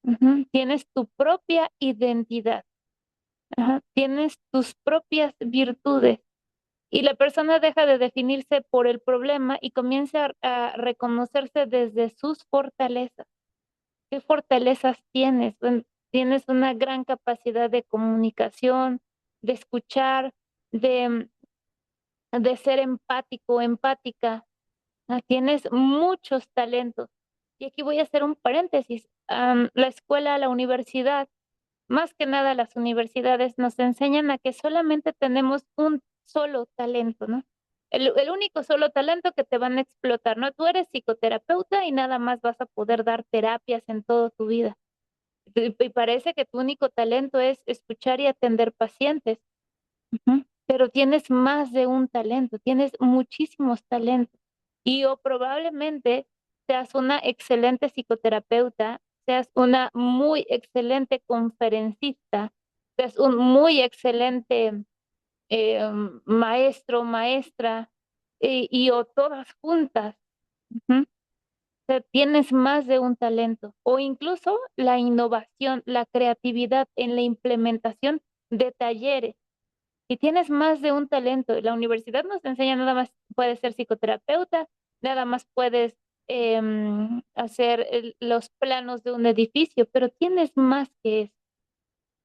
Ujú. Tienes tu propia identidad. Ajá. Tienes tus propias virtudes. Y la persona deja de definirse por el problema y comienza a reconocerse desde sus fortalezas. ¿Qué fortalezas tienes? Bueno, tienes una gran capacidad de comunicación, de escuchar, de ser empático, empática. Tienes muchos talentos. Y aquí voy a hacer un paréntesis. La escuela, la universidad, más que nada las universidades nos enseñan a que solamente tenemos un solo talento, ¿no? El único solo talento que te van a explotar, ¿no? Tú eres psicoterapeuta y nada más vas a poder dar terapias en toda tu vida. Y parece que tu único talento es escuchar y atender pacientes. Ujú. Pero tienes más de un talento, tienes muchísimos talentos. Y o probablemente seas una excelente psicoterapeuta, seas una muy excelente conferencista, seas un muy excelente maestra, y o todas juntas. Ujú. O sea, tienes más de un talento. O incluso la innovación, la creatividad en la implementación de talleres. Y tienes más de un talento. La universidad nos enseña nada más puedes ser psicoterapeuta, nada más puedes hacer los planos de un edificio, pero tienes más que eso,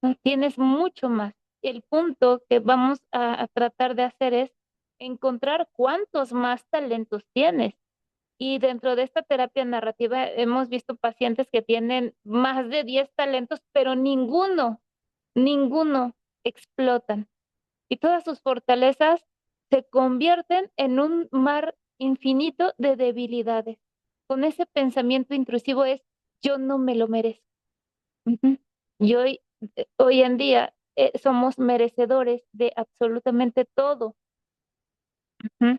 ¿no? Tienes mucho más. El punto que vamos a tratar de hacer es encontrar cuántos más talentos tienes. Y dentro de esta terapia narrativa hemos visto pacientes que tienen más de 10 talentos, pero ninguno explotan y todas sus fortalezas se convierten en un mar infinito de debilidades. Con ese pensamiento intrusivo es, yo no me lo merezco. Ujú. Y hoy en día somos merecedores de absolutamente todo. Ujú.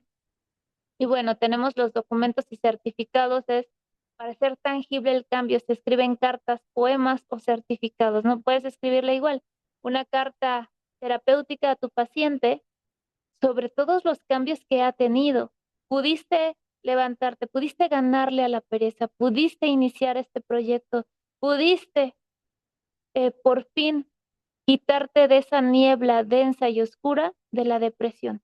Y bueno, tenemos los documentos y certificados, es para hacer tangible el cambio, se escriben cartas, poemas o certificados, ¿no? Puedes escribirle igual una carta terapéutica a tu paciente sobre todos los cambios que ha tenido. Pudiste levantarte, pudiste ganarle a la pereza, pudiste iniciar este proyecto, pudiste por fin quitarte de esa niebla densa y oscura de la depresión,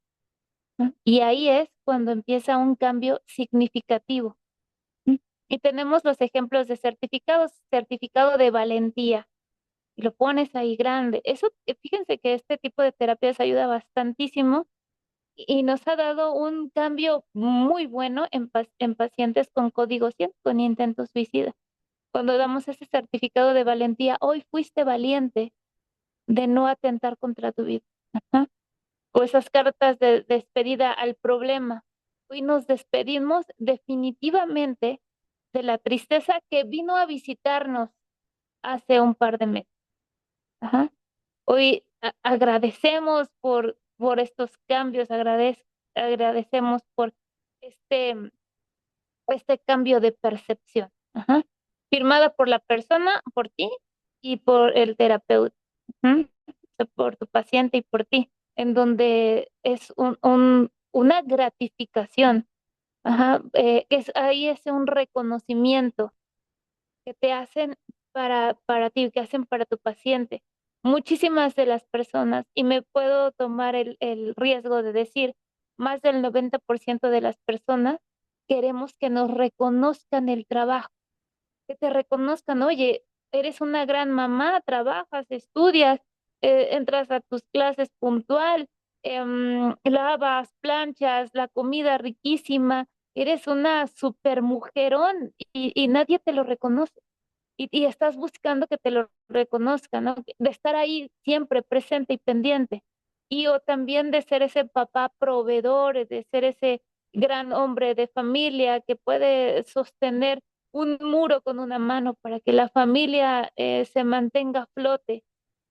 ¿no? Y ahí es cuando empieza un cambio significativo. ¿No? Y tenemos los ejemplos de certificados, certificado de valentía, y lo pones ahí grande. Eso, fíjense que este tipo de terapias ayuda bastantísimo y nos ha dado un cambio muy bueno en pacientes con código 100, con intento suicida. Cuando damos ese certificado de valentía, hoy fuiste valiente de no atentar contra tu vida. Ajá. O esas cartas de despedida al problema. Hoy nos despedimos definitivamente de la tristeza que vino a visitarnos hace un par de meses. Ajá. Hoy agradecemos por estos cambios, agradecemos por este, este cambio de percepción. Ajá. Firmada por la persona, por ti y por el terapeuta. Ujú. O sea, por tu paciente y por ti, en donde es una gratificación. Ajá. Ahí es un reconocimiento que te hacen para ti, que hacen para tu paciente. muchísimas de las personas, y me puedo tomar el riesgo de decir, más del 90% de las personas queremos que nos reconozcan el trabajo, que te reconozcan, oye, eres una gran mamá, trabajas, estudias, entras a tus clases puntual, lavas, planchas, la comida riquísima, eres una super mujerón y nadie te lo reconoce. Y estás buscando que te lo reconozcan, ¿no? De estar ahí siempre presente y pendiente. Y o también de ser ese papá proveedor, de ser ese gran hombre de familia que puede sostener un muro con una mano para que la familia se mantenga a flote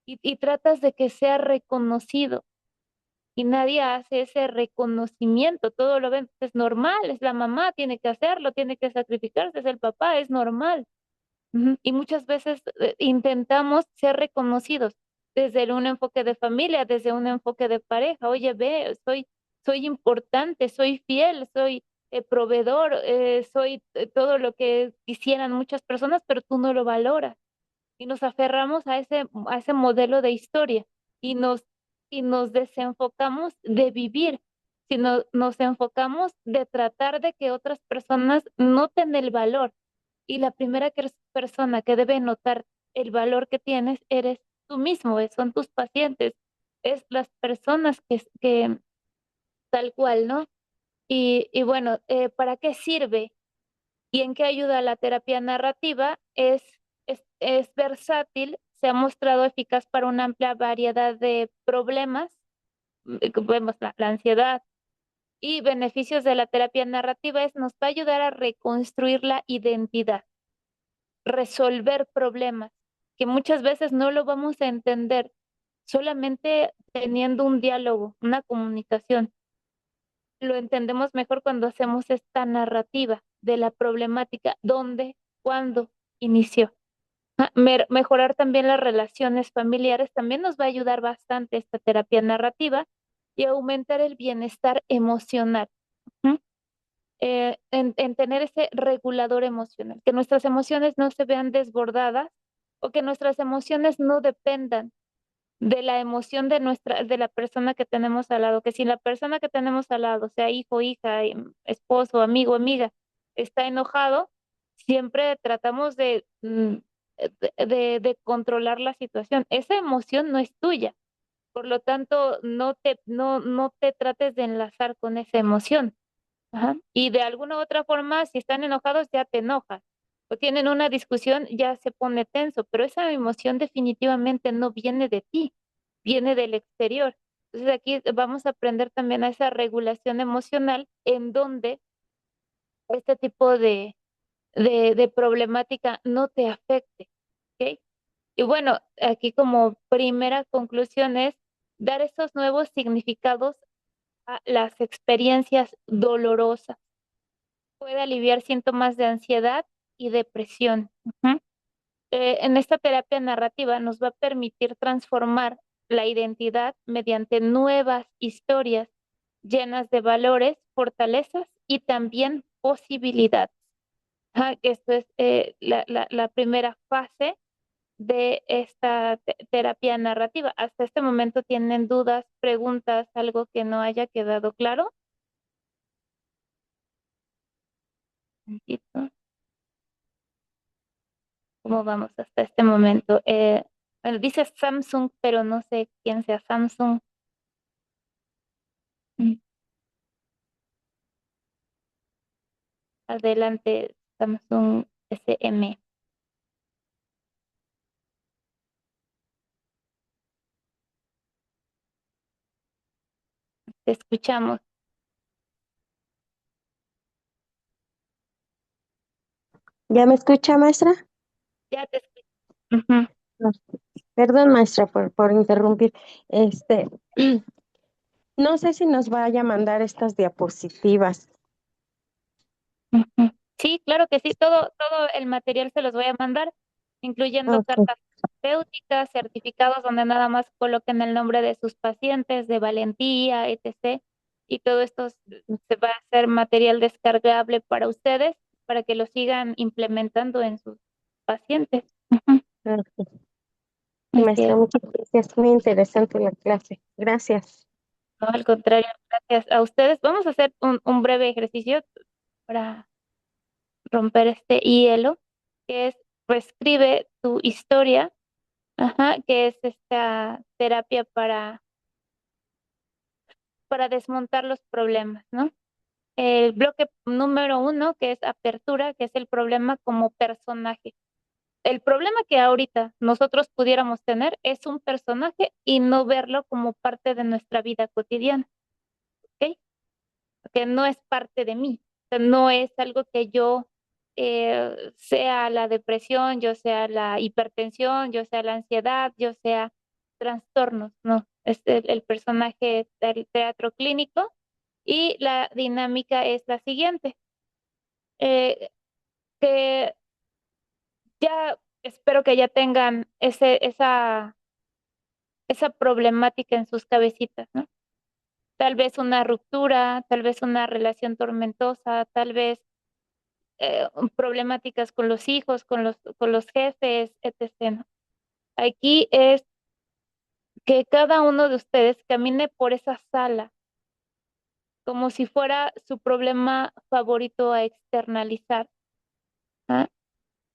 y tratas de que sea reconocido y nadie hace ese reconocimiento, todo lo ven, es normal, es la mamá, tiene que hacerlo, tiene que sacrificarse, es el papá, es normal. Ujú. Y muchas veces intentamos ser reconocidos desde un enfoque de familia, desde un enfoque de pareja. Oye, ve, soy importante, soy fiel, soy proveedor, soy todo lo que quisieran muchas personas, pero tú no lo valoras. Y nos aferramos a ese modelo de historia y y nos desenfocamos de vivir, sino nos enfocamos de tratar de que otras personas noten el valor y la primera persona que debe notar el valor que tienes eres tú mismo, son tus pacientes, es las personas que tal cual, ¿no? Y bueno, ¿para qué sirve y en qué ayuda la terapia narrativa? Es versátil, se ha mostrado eficaz para una amplia variedad de problemas, como vemos la ansiedad. Y beneficios de la terapia narrativa es nos va a ayudar a reconstruir la identidad, resolver problemas, que muchas veces no lo vamos a entender solamente teniendo un diálogo, una comunicación. Lo entendemos mejor cuando hacemos esta narrativa de la problemática, dónde, cuándo inició. Mejorar también las relaciones familiares también nos va a ayudar bastante esta terapia narrativa y aumentar el bienestar emocional. ¿Mm? En tener ese regulador emocional, que nuestras emociones no se vean desbordadas o que nuestras emociones no dependan de la emoción de la persona que tenemos al lado, que si la persona que tenemos al lado, sea hijo, hija, esposo, amigo, amiga, está enojado, siempre tratamos de controlar la situación. Esa emoción no es tuya, por lo tanto, no te trates de enlazar con esa emoción. Ajá. Y de alguna u otra forma, si están enojados, ya te enojas. O tienen una discusión, ya se pone tenso, pero esa emoción definitivamente no viene de ti, viene del exterior. Entonces aquí vamos a aprender también a esa regulación emocional en donde este tipo de problemática no te afecte. ¿Ok? Y bueno, aquí como primera conclusión es dar esos nuevos significados a las experiencias dolorosas, puede aliviar síntomas de ansiedad y depresión. Ujú. En esta terapia narrativa nos va a permitir transformar la identidad mediante nuevas historias llenas de valores, fortalezas y también posibilidades. Esto es la primera fase de esta terapia narrativa. ¿Hasta este momento tienen dudas, preguntas, algo que no haya quedado claro? Tantito. ¿Cómo vamos hasta este momento? Bueno, dice Samsung, pero no sé quién sea Samsung. Mm, Adelante, Samsung SM. Te escuchamos. ¿Ya me escucha, maestra? Ya te escucho. Ujú, No, perdón, maestra, por interrumpir. Este, no sé si nos vaya a mandar estas diapositivas. ujú. Sí, claro que sí. Todo el material se los voy a mandar, incluyendo Ok, cartas terapéuticas, certificados donde nada más coloquen el nombre de sus pacientes, de valentía, etc. Y todo esto se va a hacer material descargable para ustedes, para que lo sigan implementando en sus pacientes. Ujú. ok. Sí, Así maestra, es. muchas gracias. Muy interesante la clase. Gracias. No, al contrario, gracias a ustedes. Vamos a hacer un breve ejercicio para romper este hielo, que es reescribe tu historia, ajá, que es esta terapia para desmontar los problemas, ¿no? El bloque número uno, que es apertura, que es el problema como personaje. El problema que ahorita nosotros pudiéramos tener es un personaje y no verlo como parte de nuestra vida cotidiana, ¿ok? Que no es parte de mí, o sea, no es algo que yo sea la depresión, yo sea la hipertensión, yo sea la ansiedad, yo sea trastornos, no, es el personaje del teatro clínico y la dinámica es la siguiente, eh, que ya espero que ya tengan esa problemática en sus cabecitas, ¿no? Tal vez una ruptura, tal vez una relación tormentosa, tal vez problemáticas con los hijos, con los jefes, etc., ¿no? Aquí es que cada uno de ustedes camine por esa sala como si fuera su problema favorito a externalizar, ¿ah?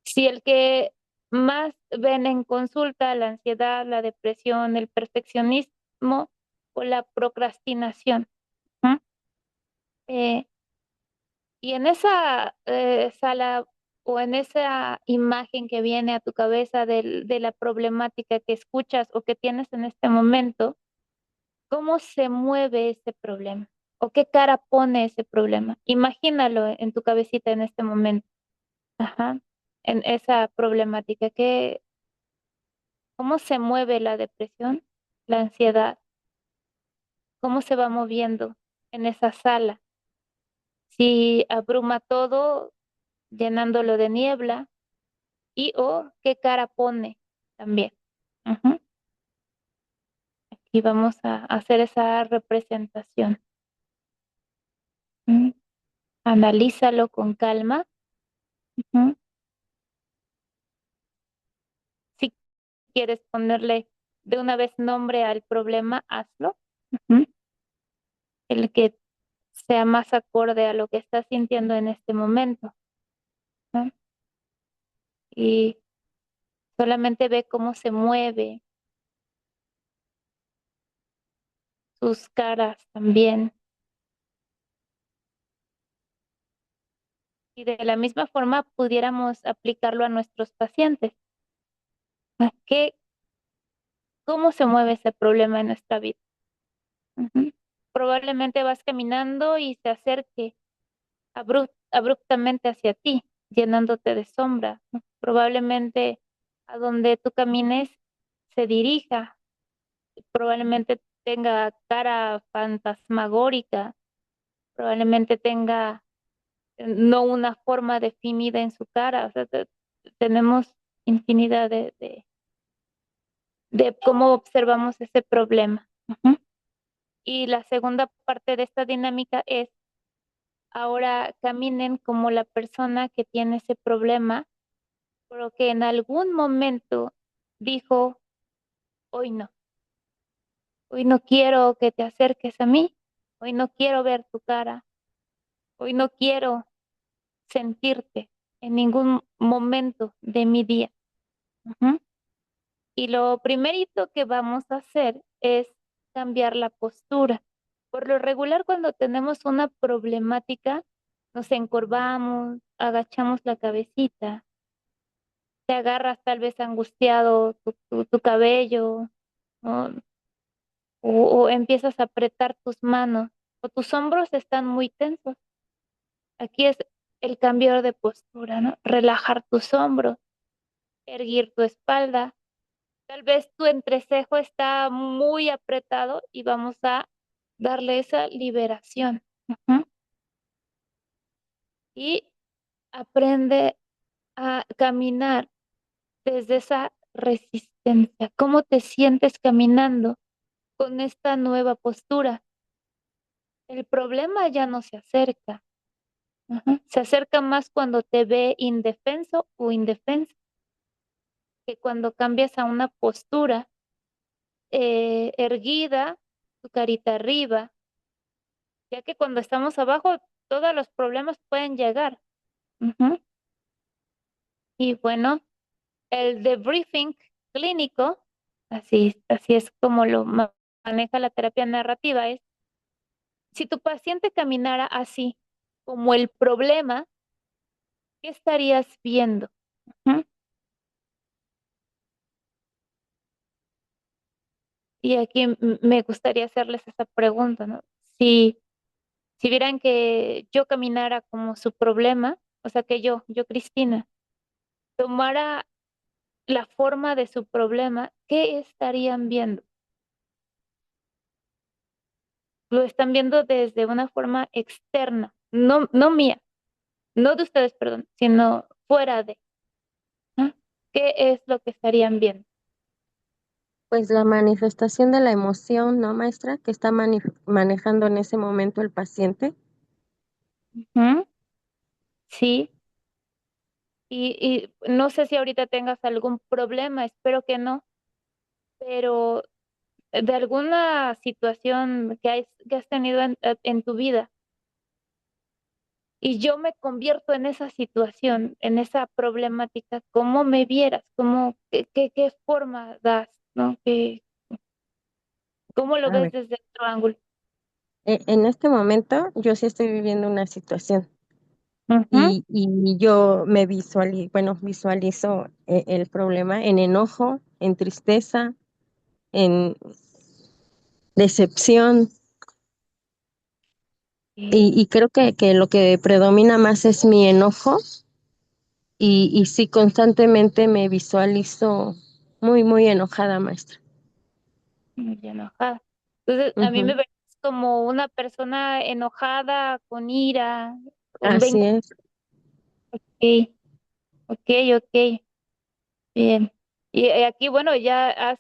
Si el que más ven en consulta, la ansiedad, la depresión, el perfeccionismo o la procrastinación, ¿ah? Eh, Y en esa sala o en esa imagen que viene a tu cabeza de la problemática que escuchas o que tienes en este momento, ¿cómo se mueve ese problema? ¿O qué cara pone ese problema? Imagínalo en tu cabecita en este momento. Ajá. En esa problemática. ¿Cómo se mueve la depresión, la ansiedad? ¿Cómo se va moviendo en esa sala? Si abruma todo, llenándolo de niebla y o qué cara pone también. Ujú. Y vamos a hacer esa representación. Mm. Analízalo con calma. Ujú. Si quieres ponerle de una vez nombre al problema, hazlo. Ujú. El que sea más acorde a lo que estás sintiendo en este momento, ¿no? Y solamente ve cómo se mueve, sus caras también. Y de la misma forma pudiéramos aplicarlo a nuestros pacientes. ¿A cómo se mueve ese problema en nuestra vida? Ujú. Probablemente vas caminando y se acerque abruptamente hacia ti, llenándote de sombra, ¿no? Probablemente a donde tú camines se dirija, probablemente tenga cara fantasmagórica, probablemente tenga no una forma definida en su cara. O sea, tenemos infinidad de cómo observamos ese problema. Ujú. Y la segunda parte de esta dinámica es ahora caminen como la persona que tiene ese problema, pero que en algún momento dijo, hoy no quiero que te acerques a mí, hoy no quiero ver tu cara, hoy no quiero sentirte en ningún momento de mi día. Ujú. Y lo primerito que vamos a hacer es cambiar la postura. Por lo regular, cuando tenemos una problemática, nos encorvamos, agachamos la cabecita, te agarras tal vez angustiado tu cabello, ¿no? O empiezas a apretar tus manos, o tus hombros están muy tensos. Aquí es el cambio de postura, ¿no? Relajar tus hombros, erguir tu espalda. Tal vez tu entrecejo está muy apretado y vamos a darle esa liberación. Ujú. Y aprende a caminar desde esa resistencia. ¿Cómo te sientes caminando con esta nueva postura? El problema ya no se acerca. Ujú. Se acerca más cuando te ve indefenso o indefensa. que cuando cambias a una postura erguida, tu carita arriba, ya que cuando estamos abajo todos los problemas pueden llegar. Ujú. Y bueno, el debriefing clínico, así es como lo maneja la terapia narrativa, es si tu paciente caminara así como el problema, ¿qué estarías viendo? Ujú. Y aquí me gustaría hacerles esa pregunta, ¿no? Si vieran que yo caminara como su problema, o sea que yo Cristina, tomara la forma de su problema, ¿qué estarían viendo? Lo están viendo desde una forma externa, no mía, no de ustedes, perdón, sino fuera de. ¿No? ¿Qué es lo que estarían viendo? Pues la manifestación de la emoción, ¿no, maestra? Que está manejando en ese momento el paciente. Ujú. Sí, y no sé si ahorita tengas algún problema, espero que no, pero de alguna situación que has tenido en tu vida y yo me convierto en esa situación, en esa problemática, ¿cómo me vieras? ¿Qué forma das? ¿No? ¿Cómo lo A ves ver, desde otro ángulo? en este momento yo sí estoy viviendo una situación Ujú. y yo visualizo el problema en enojo, en tristeza, en decepción Ok, y creo que lo que predomina más es mi enojo y sí constantemente me visualizo muy enojada, maestra. muy enojada. Entonces, a mí me Ujú. ves como una persona enojada, con ira, con Así venganza. es. Ok, ok, ok, bien. Y aquí, bueno, ya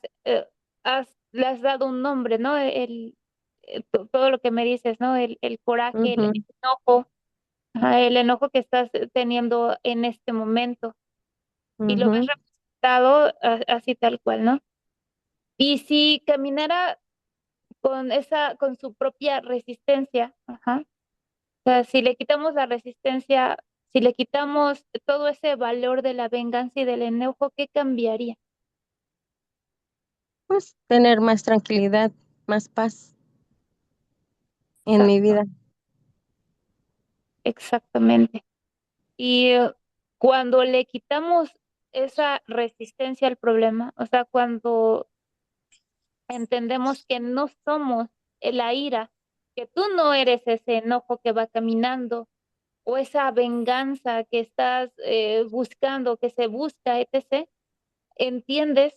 le has dado un nombre, ¿no? Todo lo que me dices, ¿no? El coraje, el Ujú, enojo, ajá, el enojo que estás teniendo en este momento. Y lo ves ujú, representado así tal cual, ¿no? Y si caminara con su propia resistencia, ajá. O sea, si le quitamos la resistencia, si le quitamos todo ese valor de la venganza y del enojo, ¿qué cambiaría? pues tener más tranquilidad, más paz en mi Exacto, vida. exactamente. Y cuando le quitamos esa resistencia al problema, o sea, cuando entendemos que no somos la ira, que tú no eres ese enojo que va caminando o esa venganza que estás buscando, que se busca, etc., entiendes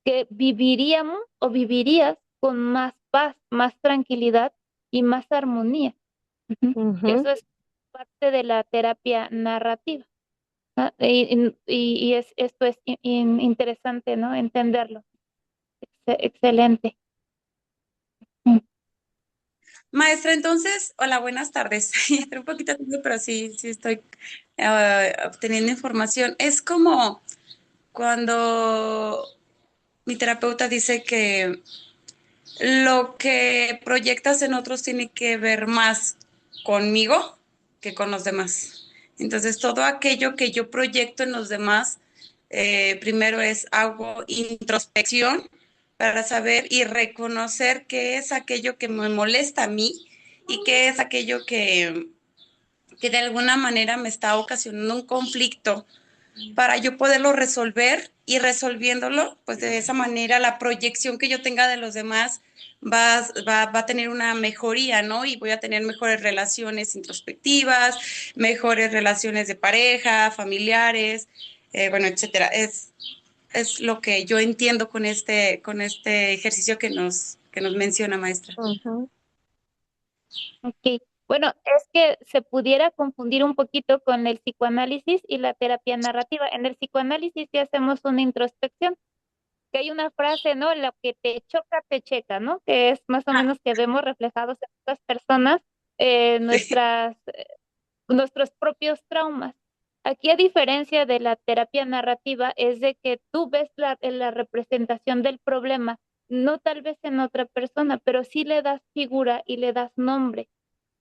que viviríamos o vivirías con más paz, más tranquilidad y más armonía. Ujú. Ujú, Eso es parte de la terapia narrativa. ¿No? Esto es interesante, ¿no? Entenderlo. Excelente. Mm. Maestra, entonces, hola, buenas tardes. Estoy un poquito tarde, pero sí estoy obteniendo información. Es como cuando mi terapeuta dice que lo que proyectas en otros tiene que ver más conmigo que con los demás. Entonces, todo aquello que yo proyecto en los demás, primero hago introspección para saber y reconocer qué es aquello que me molesta a mí y qué es aquello que de alguna manera me está ocasionando un conflicto para yo poderlo resolver y resolviéndolo, pues de esa manera la proyección que yo tenga de los demás va a tener una mejoría, ¿no? Y voy a tener mejores relaciones introspectivas, mejores relaciones de pareja, familiares, bueno, etcétera. Es lo que yo entiendo con este ejercicio que nos menciona, maestra. ujú, Ok. Bueno, es que se pudiera confundir un poquito con el psicoanálisis y la terapia narrativa. En el psicoanálisis sí hacemos una introspección, que hay una frase, ¿no? Lo que te choca, te checa, ¿no? Que es más o Ah, menos que vemos reflejados en otras personas sí. nuestros propios traumas. Aquí, a diferencia de la terapia narrativa, es de que tú ves la representación del problema, no tal vez en otra persona, pero sí le das figura y le das nombre.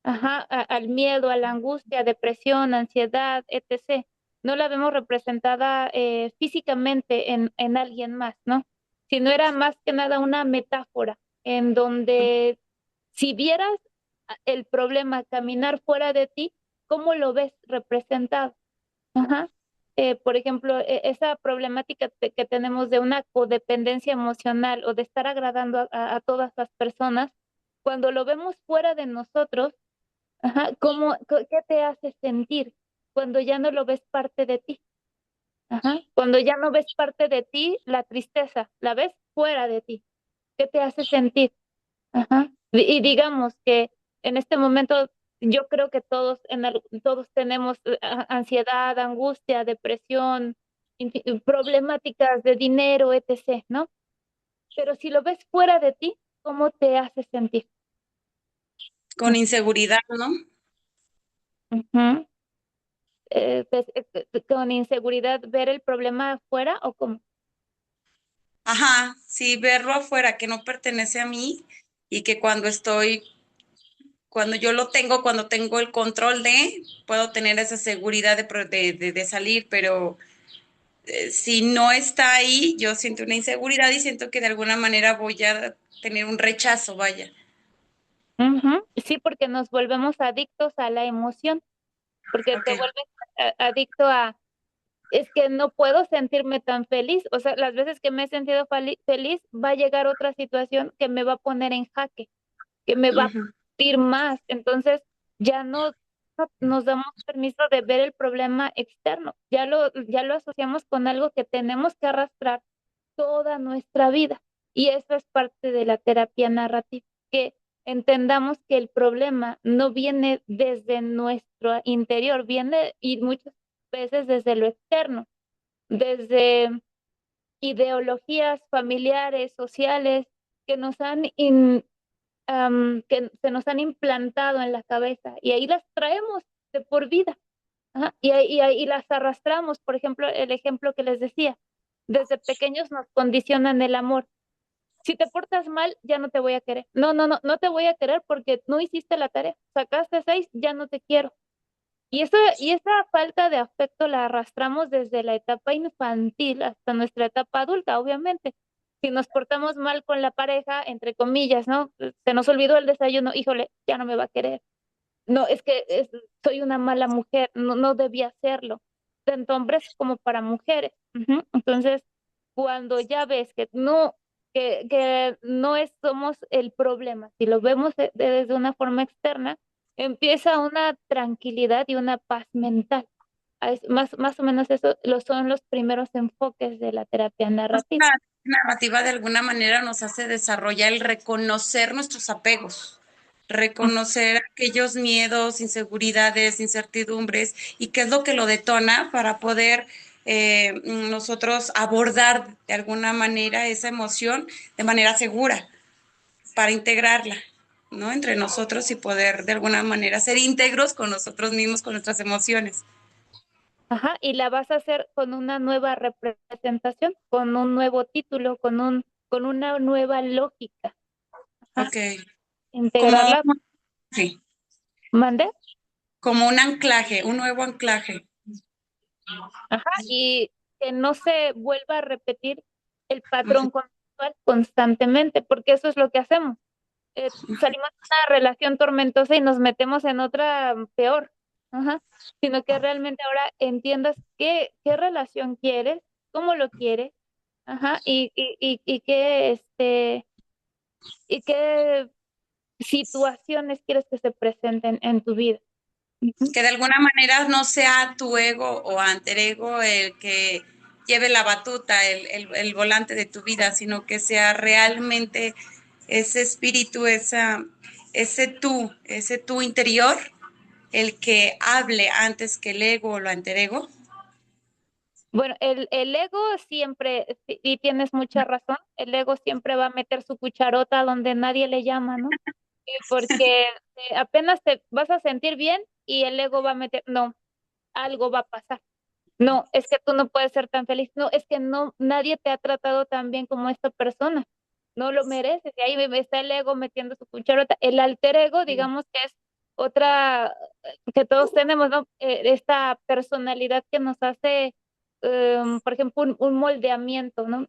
Ajá, al miedo, a la angustia, depresión, ansiedad, etc. No la vemos representada físicamente en alguien más, ¿no? Sino era más que nada una metáfora en donde si vieras el problema caminar fuera de ti, ¿cómo lo ves representado? Ajá. Por ejemplo, esa problemática que tenemos de una codependencia emocional o de estar agradando a todas las personas, cuando lo vemos fuera de nosotros, ajá, qué te hace sentir cuando ya no lo ves parte de ti? Ajá. Cuando ya no ves parte de ti, la tristeza, la ves fuera de ti. ¿Qué te hace sentir? Ajá. Y digamos que en este momento yo creo que todos tenemos ansiedad, angustia, depresión, problemáticas de dinero, etc., ¿no? Pero si lo ves fuera de ti, ¿cómo te hace sentir? Con inseguridad, ¿no? Ujú. Con inseguridad ver el problema afuera o cómo. Ajá, sí, verlo afuera, que no pertenece a mí y que cuando yo lo tengo, cuando tengo el control puedo tener esa seguridad de salir, pero si no está ahí, yo siento una inseguridad y siento que de alguna manera voy a tener un rechazo, vaya. Ujú. Sí, porque nos volvemos adictos a la emoción, porque Ok. te vuelves adicto a, es que no puedo sentirme tan feliz. O sea, las veces que me he sentido feliz, va a llegar otra situación que me va a poner en jaque, que me va a Ujú. partir más. Entonces, ya no nos damos permiso de ver el problema externo. Ya lo asociamos con algo que tenemos que arrastrar toda nuestra vida. Y eso es parte de la terapia narrativa, que entendamos que el problema no viene desde nuestro interior, viene y muchas veces desde lo externo, desde ideologías familiares, sociales, que que se nos han implantado en la cabeza y ahí las traemos de por vida. Ajá. Y las arrastramos. Por ejemplo, el ejemplo que les decía, desde pequeños nos condicionan el amor. Si te portas mal, ya no te voy a querer. No, no, no, no te voy a querer porque no hiciste la tarea. Sacaste 6, ya no te quiero. Y esa falta de afecto la arrastramos desde la etapa infantil hasta nuestra etapa adulta, obviamente. Si nos portamos mal con la pareja, entre comillas, ¿no? Se nos olvidó el desayuno, híjole, ya no me va a querer. No, es que soy una mala mujer, no, no debía hacerlo, tanto hombres como para mujeres. Ujú. Entonces, cuando ya ves que no somos el problema, si lo vemos desde una forma externa, empieza una tranquilidad y una paz mental. Más o menos eso son los primeros enfoques de la terapia Pues narrativa. la narrativa de alguna manera nos hace desarrollar el reconocer nuestros apegos, reconocer aquellos miedos, inseguridades, incertidumbres y qué es lo que lo detona para poder nosotros abordar de alguna manera esa emoción de manera segura, para integrarla, ¿no? Entre nosotros y poder de alguna manera ser íntegros con nosotros mismos, con nuestras emociones. Ajá, y la vas a hacer con una nueva representación, con un nuevo título, con una nueva lógica. Ajá, Ok. Como, integrarla, sí, mande, como un anclaje, un nuevo anclaje. ajá, y que no se vuelva a repetir el patrón conductual constantemente, porque eso es lo que hacemos. Salimos de una relación tormentosa y nos metemos en otra peor. Ajá. Sino que realmente ahora entiendas qué relación quieres, cómo lo quieres, ajá, y qué situaciones quieres que se presenten en tu vida. Ujú. Que de alguna manera no sea tu ego o alter ego el que lleve la batuta, el volante de tu vida, sino que sea realmente ese espíritu, ese tú interior, el que hable antes que el ego o lo alter ego. Bueno, el ego siempre, y tienes mucha razón, el ego siempre va a meter su cucharota donde nadie le llama, ¿no? Porque apenas te vas a sentir bien y el ego va a meter, no, algo va a pasar. no, es que tú no puedes ser tan feliz, no, es que no, nadie te ha tratado tan bien como esta persona, no lo mereces, y ahí está el ego metiendo su cucharota. El alter ego, digamos que es otra que todos tenemos, ¿no? Esta personalidad que nos hace, por ejemplo, un moldeamiento, ¿no?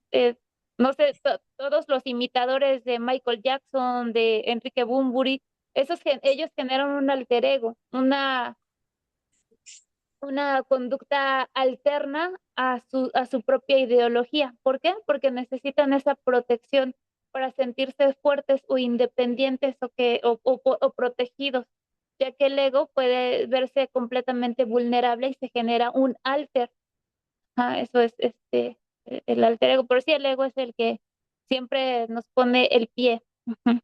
No sé, todos los imitadores de Michael Jackson, de Enrique Bunbury, ellos generan un alter ego, una conducta alterna a su propia ideología. ¿Por qué? Porque necesitan esa protección para sentirse fuertes o independientes o protegidos, ya que el ego puede verse completamente vulnerable y se genera un alter. Eso es el alter ego. Por si el ego es el que siempre nos pone el pie. Ujú,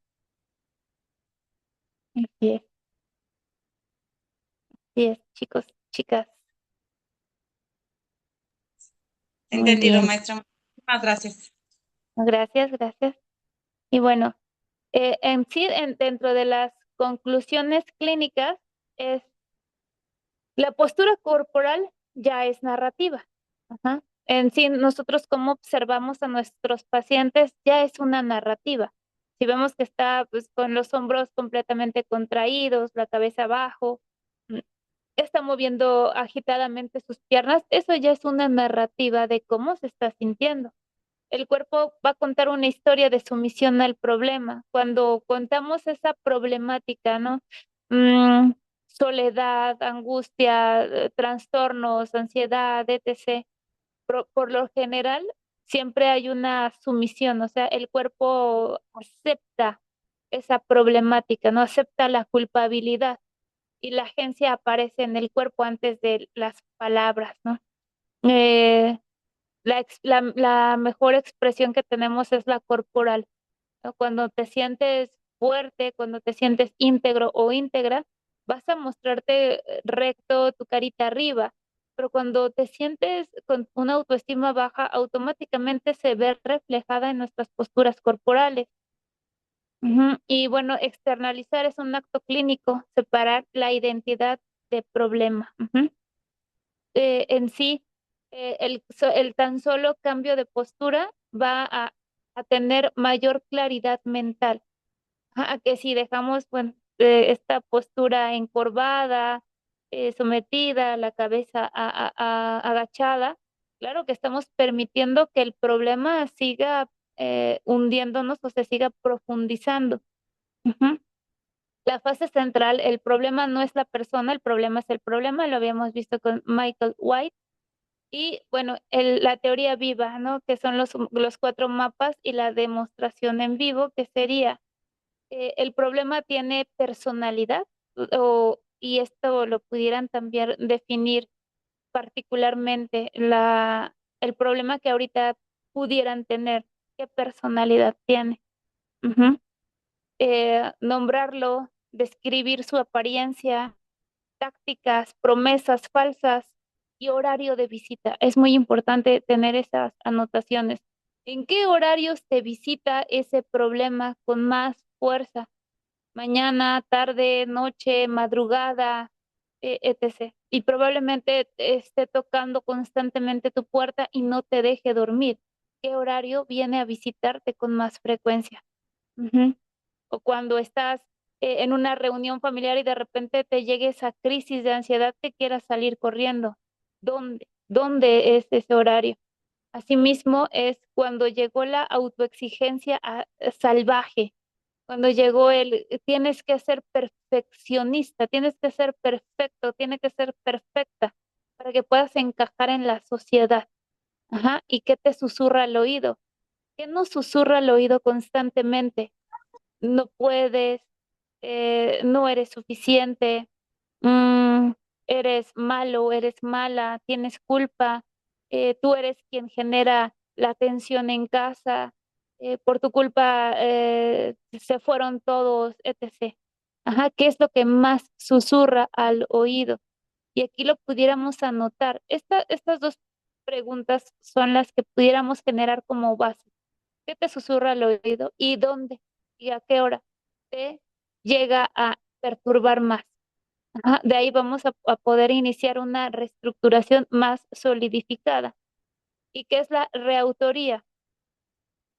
el pie. Así es, chicos, chicas. Muy Entendido, bien. maestra. Muchísimas gracias. Gracias, gracias. Y bueno. En sí, dentro de las conclusiones clínicas, es la postura corporal ya es narrativa. Ajá. En sí, nosotros cómo observamos a nuestros pacientes ya es una narrativa. Si vemos que está pues, con los hombros completamente contraídos, la cabeza abajo, mm, está moviendo agitadamente sus piernas, eso ya es una narrativa de cómo se está sintiendo. El cuerpo va a contar una historia de sumisión al problema. Cuando contamos esa problemática, ¿no? Mm, soledad, angustia, trastornos, ansiedad, etc. Por lo general, siempre hay una sumisión, o sea, el cuerpo acepta esa problemática, no acepta la culpabilidad y la agencia aparece en el cuerpo antes de las palabras, ¿no? Eh, la mejor expresión que tenemos es la corporal, ¿no? Cuando te sientes fuerte, cuando te sientes íntegro o íntegra, vas a mostrarte recto, tu carita arriba, pero cuando te sientes con una autoestima baja, automáticamente se ve reflejada en nuestras posturas corporales. Ujú. Y bueno, externalizar es un acto clínico, separar la identidad de problema. Ujú. En sí, el tan solo cambio de postura va a tener mayor claridad mental. A que si dejamos, bueno, esta postura encorvada, sometida, la cabeza agachada, claro que estamos permitiendo que el problema siga hundiéndonos o se siga profundizando. Ujú. La fase central, el problema no es la persona, el problema es el problema, lo habíamos visto con Michael White. Y bueno, la teoría viva, ¿no? Que son los cuatro mapas y la demostración en vivo, que sería, el problema tiene personalidad, y esto lo pudieran también definir particularmente el problema que ahorita pudieran tener, qué personalidad tiene. Ujú. Nombrarlo, describir su apariencia, tácticas, promesas falsas y horario de visita. Es muy importante tener esas anotaciones. ¿En qué horarios te visita ese problema con más fuerza? Mañana, tarde, noche, madrugada, etc. Y probablemente esté tocando constantemente tu puerta y no te deje dormir. ¿Qué horario viene a visitarte con más frecuencia? Ujú. O cuando estás en una reunión familiar y de repente te llegue esa crisis de ansiedad, te quieras salir corriendo. ¿Dónde? ¿Dónde es ese horario? Asimismo, es cuando llegó la autoexigencia salvaje, cuando llegó tienes que ser perfeccionista, tienes que ser perfecto, tienes que ser perfecta para que puedas encajar en la sociedad. Ajá. ¿Y qué te susurra al oído? ¿Qué nos susurra al oído constantemente? No puedes, no eres suficiente, mm, eres malo, eres mala, tienes culpa, tú eres quien genera la tensión en casa, por tu culpa se fueron todos, etc. Ajá, ¿qué es lo que más susurra al oído? Y aquí lo pudiéramos anotar. Estas dos preguntas son las que pudiéramos generar como base. ¿Qué te susurra al oído y dónde y a qué hora te llega a perturbar más? Ajá, de ahí vamos a poder iniciar una reestructuración más solidificada. ¿Y qué es la reautoría?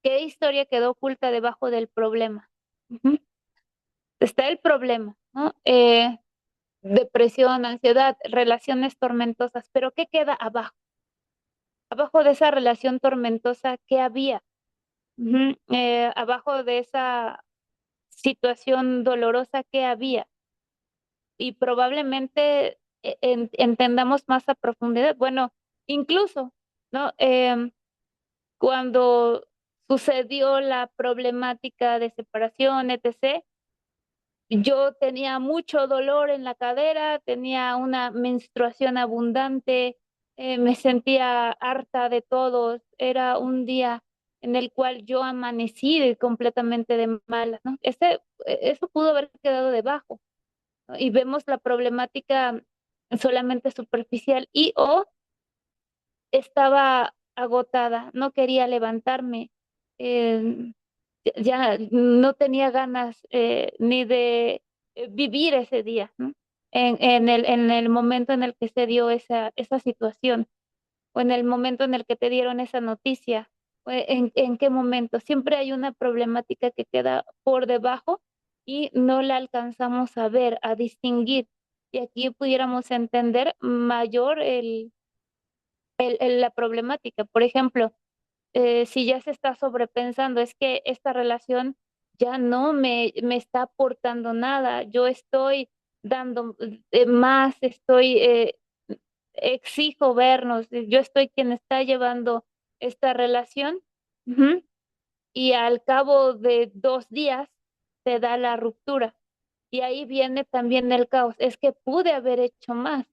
¿Qué historia quedó oculta debajo del problema? Ujú. Está el problema, ¿no? Depresión, ansiedad, relaciones tormentosas, pero ¿qué queda abajo? Abajo de esa relación tormentosa, ¿qué había? Ujú. Abajo de esa situación dolorosa, ¿qué había? Y probablemente entendamos más a profundidad. Bueno, incluso, ¿no? Cuando sucedió la problemática de separación, etc., yo tenía mucho dolor en la cadera, tenía una menstruación abundante, me sentía harta de todo. Era un día en el cual yo amanecí completamente de malas, ¿no? Eso pudo haber quedado debajo, ¿no? Y vemos la problemática solamente superficial y o estaba agotada, no quería levantarme, eh, ya no tenía ganas ni de vivir ese día, ¿no? En el momento en el que se dio esa situación, o en el momento en el que te dieron esa noticia, o en qué momento. Siempre hay una problemática que queda por debajo y no la alcanzamos a ver, a distinguir. Y aquí pudiéramos entender mayor la problemática. Por ejemplo, si ya se está sobrepensando, es que esta relación ya no me está aportando nada, yo estoy dando más, exijo vernos, yo estoy quien está llevando esta relación, ujú, y al cabo de 2 días se da la ruptura. Y ahí viene también el caos, es que pude haber hecho más,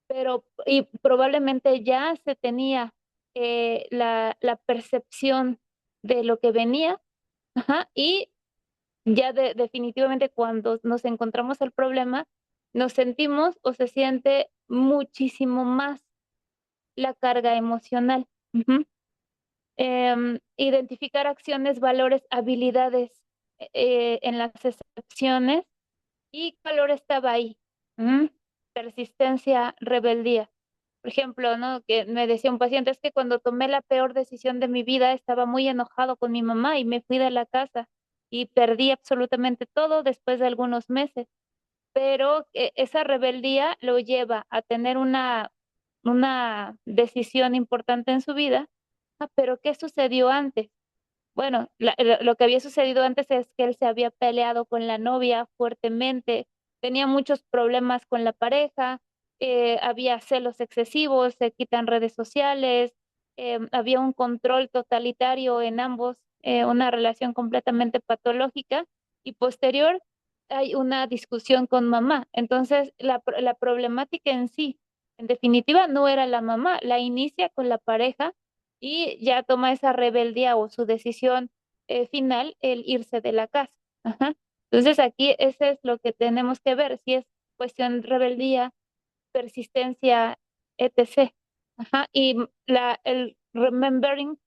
pero y probablemente ya se tenía la percepción de lo que venía, ajá, y ya definitivamente cuando nos encontramos el problema, nos sentimos o se siente muchísimo más la carga emocional. Ujú. Identificar acciones, valores, habilidades en las excepciones y qué valor estaba ahí. Ujú. Persistencia, rebeldía. Por ejemplo, ¿no? Que me decía un paciente, es que cuando tomé la peor decisión de mi vida estaba muy enojado con mi mamá y me fui de la casa y perdí absolutamente todo después de algunos meses. Pero esa rebeldía lo lleva a tener una decisión importante en su vida. Ah, pero ¿qué sucedió antes? Bueno, lo que había sucedido antes es que él se había peleado con la novia fuertemente, tenía muchos problemas con la pareja, había celos excesivos, se quitan redes sociales, había un control totalitario en ambos, una relación completamente patológica y posterior hay una discusión con mamá. Entonces, la problemática en sí, en definitiva, no era la mamá, la inicia con la pareja y ya toma esa rebeldía o su decisión final el irse de la casa. Ajá. Entonces aquí ese es lo que tenemos que ver, si es cuestión de rebeldía, persistencia, etc. Ajá. Y el remembering,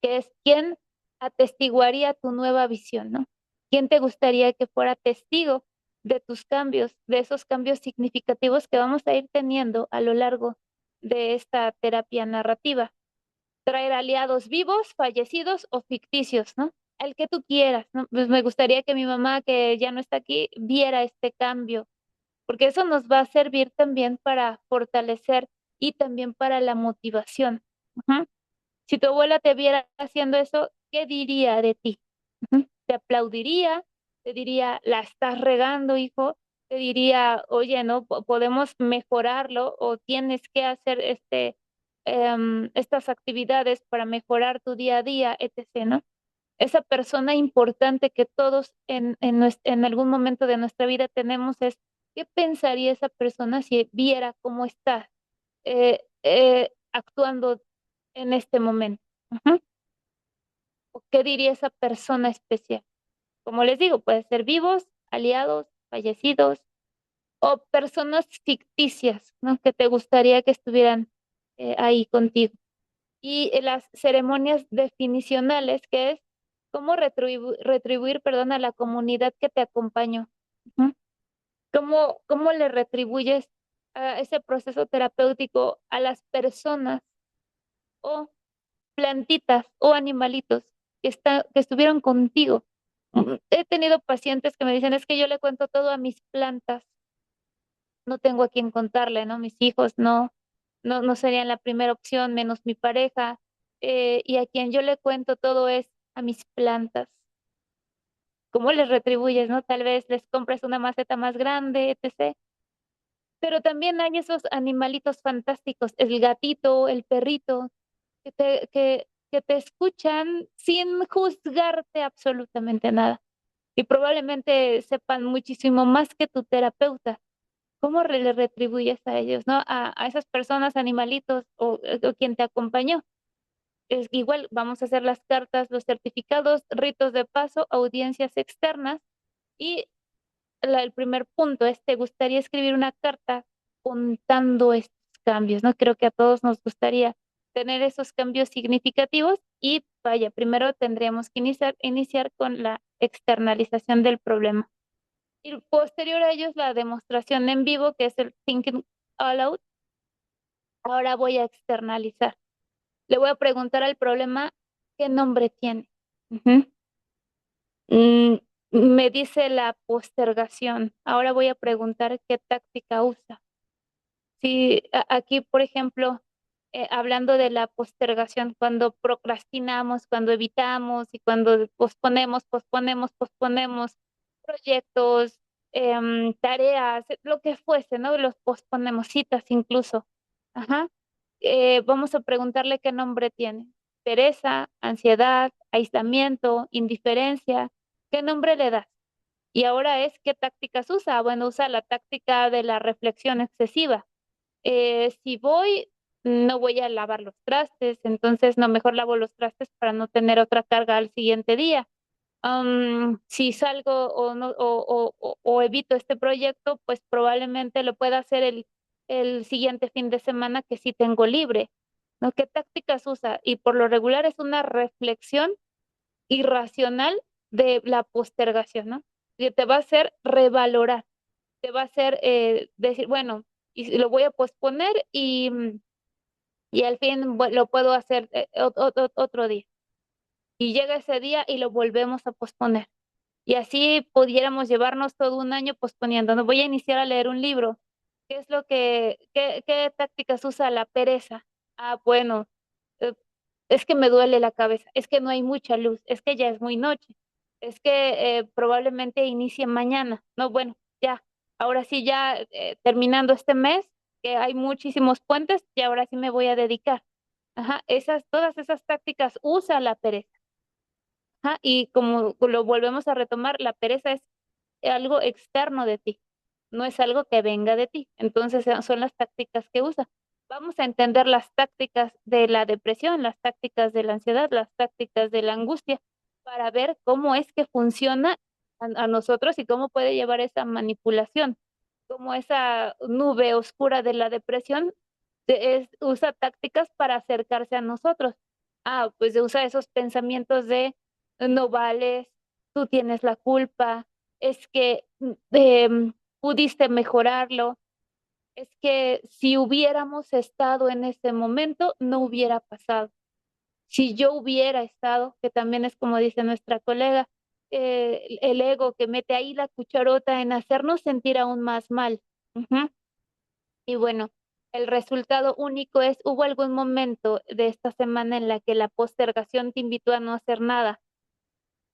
que es quién atestiguaría tu nueva visión, ¿no? ¿Quién te gustaría que fuera testigo de tus cambios, de esos cambios significativos que vamos a ir teniendo a lo largo de esta terapia narrativa? Traer aliados vivos, fallecidos o ficticios, ¿no? El que tú quieras, ¿no? Pues me gustaría que mi mamá, que ya no está aquí, viera este cambio, porque eso nos va a servir también para fortalecer y también para la motivación. Ujú. Si tu abuela te viera haciendo eso, ¿qué diría de ti? Ujú. ¿Te aplaudiría? ¿Te diría, la estás regando, hijo? ¿Te diría, oye, no, podemos mejorarlo o tienes que hacer estas actividades para mejorar tu día a día, etc., ¿no? Esa persona importante que todos en algún momento de nuestra vida tenemos es, ¿qué pensaría esa persona si viera cómo estás actuando en este momento? Ujú. ¿O qué diría esa persona especial? Como les digo, puede ser vivos, aliados, fallecidos o personas ficticias, ¿no? Que te gustaría que estuvieran ahí contigo. Y las ceremonias definicionales, que es cómo retribuir, perdón, a la comunidad que te acompañó. Ujú. ¿Cómo le retribuyes a ese proceso terapéutico a las personas o plantitas o animalitos que estuvieron contigo? He tenido pacientes que me dicen, es que yo le cuento todo a mis plantas, no tengo a quién contarle, ¿no? Mis hijos no serían la primera opción, menos mi pareja, y a quien yo le cuento todo es a mis plantas. ¿Cómo les retribuyes, no? Tal vez les compres una maceta más grande, etc. Pero también hay esos animalitos fantásticos, el gatito, el perrito, que te escuchan sin juzgarte absolutamente nada. Y probablemente sepan muchísimo más que tu terapeuta. ¿Cómo le retribuyes a ellos, no? A esas personas, animalitos o quien te acompañó. Es igual, vamos a hacer las cartas, los certificados, ritos de paso, audiencias externas. Y el primer punto es, ¿te gustaría escribir una carta contando estos cambios? ¿No? Creo que a todos nos gustaría tener esos cambios significativos y vaya, primero tendríamos que iniciar con la externalización del problema. Y posterior a ello es la demostración en vivo, que es el thinking all out. Ahora voy a externalizar. Le voy a preguntar al problema qué nombre tiene. Ujú. Mm, Me dice la postergación. Ahora voy a preguntar qué táctica usa. Sí, aquí, por ejemplo, hablando de la postergación, cuando procrastinamos, cuando evitamos y cuando posponemos proyectos, tareas, lo que fuese, ¿no? Los posponemos, citas incluso. Ajá. Vamos a preguntarle qué nombre tiene. Pereza, ansiedad, aislamiento, indiferencia. ¿Qué nombre le das? Y ahora es, ¿qué tácticas usa? Bueno, usa la táctica de la reflexión excesiva. Si voy, no voy a lavar los trastes, entonces no, mejor lavo los trastes para no tener otra carga al siguiente día. Si salgo o, no, o evito este proyecto, pues probablemente lo pueda hacer el siguiente fin de semana que sí tengo libre. ¿No? ¿Qué tácticas usa? Y por lo regular es una reflexión irracional de la postergación, ¿no? Que te va a hacer revalorar, te va a hacer decir, bueno, y lo voy a posponer y al fin lo puedo hacer otro día. Y llega ese día y lo volvemos a posponer. Y así pudiéramos llevarnos todo un año posponiendo. No voy a iniciar a leer un libro. ¿Qué es qué tácticas usa la pereza? Ah, bueno, eh, es que me duele la cabeza, es que no hay mucha luz, es que ya es muy noche, es que probablemente inicie mañana. No, bueno, ya, ahora sí, ya terminando este mes, que hay muchísimos puentes, y ahora sí me voy a dedicar. Ajá, todas esas tácticas usa la pereza. Ajá, y como lo volvemos a retomar, la pereza es algo externo de ti, no es algo que venga de ti. Entonces son las tácticas que usa. Vamos a entender las tácticas de la depresión, las tácticas de la ansiedad, las tácticas de la angustia, para ver cómo es que funciona a nosotros y cómo puede llevar esa manipulación, cómo esa nube oscura de la depresión usa tácticas para acercarse a nosotros. Ah, pues usa esos pensamientos de no vales, tú tienes la culpa, es que pudiste mejorarlo, es que si hubiéramos estado en ese momento, no hubiera pasado. Si yo hubiera estado, que también es como dice nuestra colega, el ego que mete ahí la cucharota en hacernos sentir aún más mal. Ujú. Y bueno, el resultado único es, hubo algún momento de esta semana en la que la postergación te invitó a no hacer nada,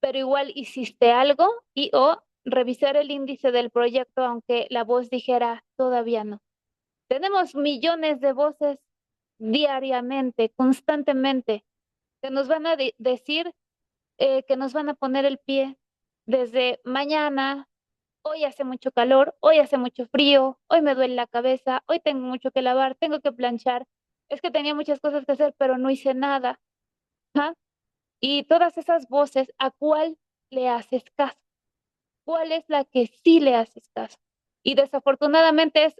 pero igual hiciste algo y o revisar el índice del proyecto aunque la voz dijera todavía no. Tenemos millones de voces diariamente, constantemente, que nos van a decir que nos van a poner el pie desde mañana, hoy hace mucho calor, hoy hace mucho frío, hoy me duele la cabeza, hoy tengo mucho que lavar, tengo que planchar, es que tenía muchas cosas que hacer, pero no hice nada. ¿Ah? Y todas esas voces, ¿a cuál le haces caso? ¿Cuál es la que sí le haces caso? Y desafortunadamente es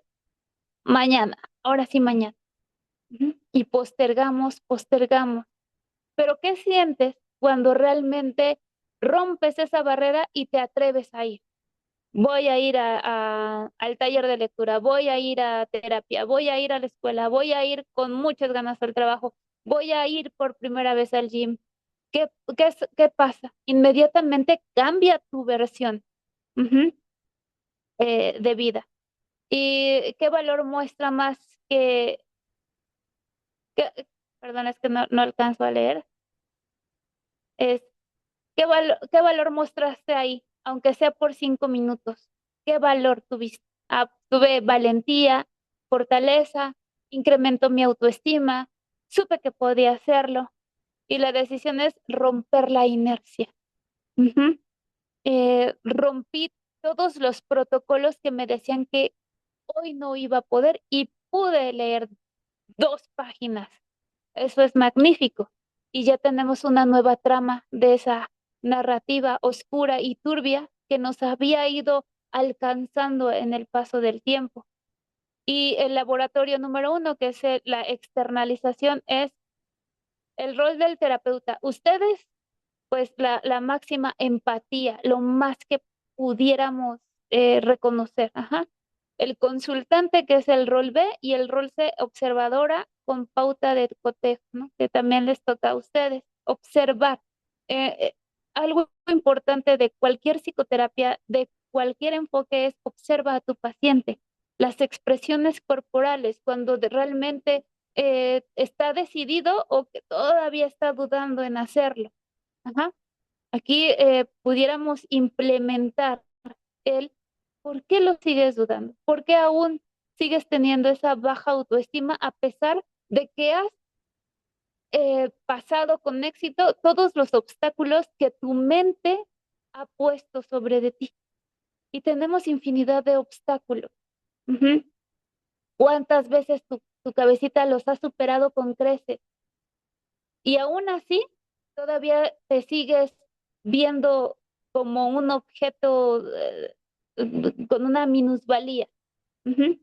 mañana, ahora sí mañana. Ujú. Y postergamos. Pero ¿qué sientes cuando realmente rompes esa barrera y te atreves a ir? voy a ir al taller de lectura, voy a ir a terapia, voy a ir a la escuela, voy a ir con muchas ganas al trabajo, voy a ir por primera vez al gym. ¿Qué pasa? Inmediatamente cambia tu versión, ujú, de vida. ¿Y qué valor muestra más que, que- perdón, es que no alcanzo a leer? Es, qué valor mostraste ahí, aunque sea por 5 minutos? ¿Qué valor tuviste? Ah, tuve valentía, fortaleza, incrementó mi autoestima, supe que podía hacerlo y la decisión es romper la inercia. Ujú. Rompí todos los protocolos que me decían que hoy no iba a poder y pude leer 2 páginas. Eso es magnífico. Y ya tenemos una nueva trama de esa narrativa oscura y turbia que nos había ido alcanzando en el paso del tiempo. Y el laboratorio número 1, que es la externalización, es el rol del terapeuta. Ustedes, pues la máxima empatía, lo más que pudiéramos reconocer. Ajá. El consultante, que es el rol B, y el rol C, observadora con pauta de cotejo, ¿no? Que también les toca a ustedes observar. Eh, eh, Algo importante de cualquier psicoterapia, de cualquier enfoque, es observa a tu paciente. Las expresiones corporales, cuando realmente está decidido o que todavía está dudando en hacerlo. Ajá. Aquí pudiéramos implementar el por qué lo sigues dudando, por qué aún sigues teniendo esa baja autoestima a pesar de que has pasado con éxito todos los obstáculos que tu mente ha puesto sobre de ti. Y tenemos infinidad de obstáculos. Ujú. ¿Cuántas veces tu cabecita los ha superado con creces? Y aún así, todavía te sigues viendo como un objeto con una minusvalía. Ujú.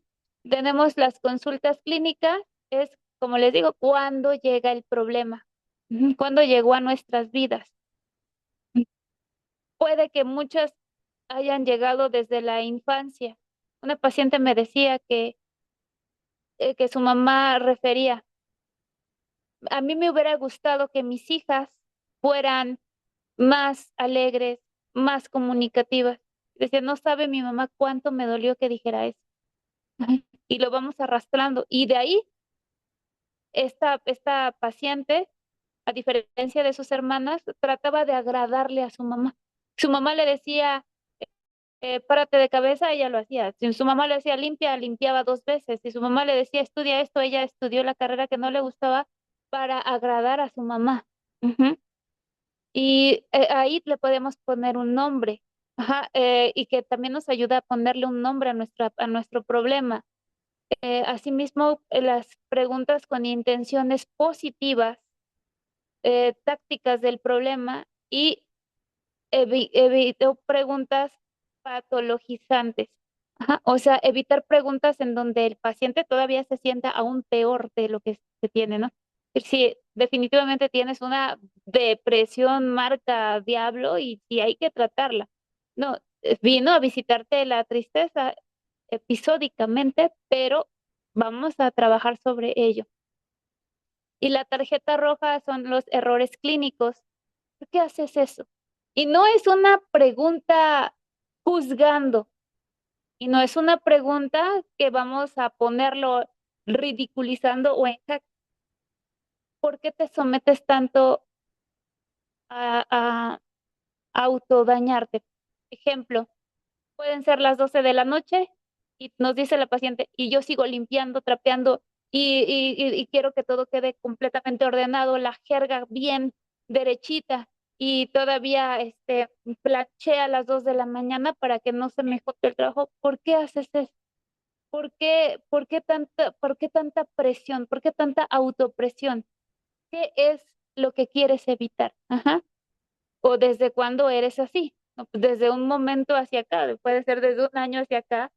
Tenemos las consultas clínicas, es como les digo, cuando llega el problema, ujú, cuando llegó a nuestras vidas. Puede que muchas hayan llegado desde la infancia. Una paciente me decía que su mamá refería, a mí me hubiera gustado que mis hijas fueran más alegres, más comunicativas. Decía, no sabe mi mamá cuánto me dolió que dijera eso. Y lo vamos arrastrando. Y de ahí, esta paciente, a diferencia de sus hermanas, trataba de agradarle a su mamá. Su mamá le decía, párate de cabeza, ella lo hacía. Si su mamá le decía limpia, limpiaba 2 veces. Si su mamá le decía estudia esto, ella estudió la carrera que no le gustaba para agradar a su mamá. Ujú. Y ahí le podemos poner un nombre, ajá, y que también nos ayuda a ponerle un nombre a nuestro problema. Asimismo, las preguntas con intenciones positivas, tácticas del problema y evito preguntas patologizantes. Ajá, o sea, evitar preguntas en donde el paciente todavía se sienta aún peor de lo que se tiene, ¿no? Si definitivamente tienes una depresión marca diablo y hay que tratarla. No, vino a visitarte la tristeza episódicamente, pero vamos a trabajar sobre ello. Y la tarjeta roja son los errores clínicos. ¿Por qué haces eso? Y no es una pregunta juzgando, y no es una pregunta que vamos a ponerlo ridiculizando o en jaque. ¿Por qué te sometes tanto a autodañarte? Ejemplo, pueden ser las 12 de la noche y nos dice la paciente, y yo sigo limpiando, trapeando y quiero que todo quede completamente ordenado, la jerga bien derechita y todavía planché a las 2 de la mañana para que no se me jote el trabajo. ¿Por qué haces eso? ¿Por qué tanta presión? ¿Por qué tanta autopresión? ¿Qué es lo que quieres evitar? Ajá. ¿O desde cuándo eres así? No, pues desde un momento hacia acá, puede ser desde un año hacia acá,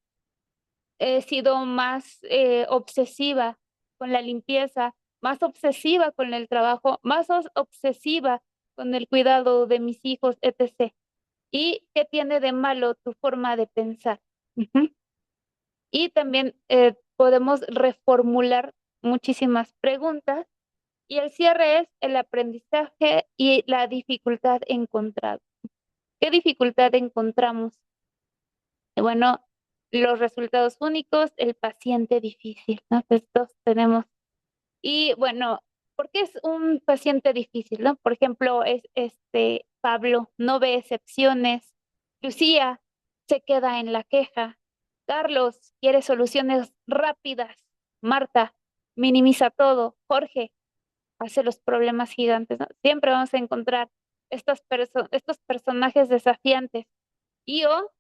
he sido más obsesiva con la limpieza, más obsesiva con el trabajo, más obsesiva con el cuidado de mis hijos, etc. ¿Y qué tiene de malo tu forma de pensar? Ujú. Y también podemos reformular muchísimas preguntas. Y el cierre es el aprendizaje y la dificultad encontrada. ¿Qué dificultad encontramos? Bueno, los resultados únicos, el paciente difícil, ¿no? Pues todos tenemos. Y bueno, ¿por qué es un paciente difícil, no? Por ejemplo, es Pablo no ve excepciones, Lucía se queda en la queja, Carlos quiere soluciones rápidas, Marta minimiza todo, Jorge hace los problemas gigantes, ¿no? Siempre vamos a encontrar estos personajes desafiantes. Y yo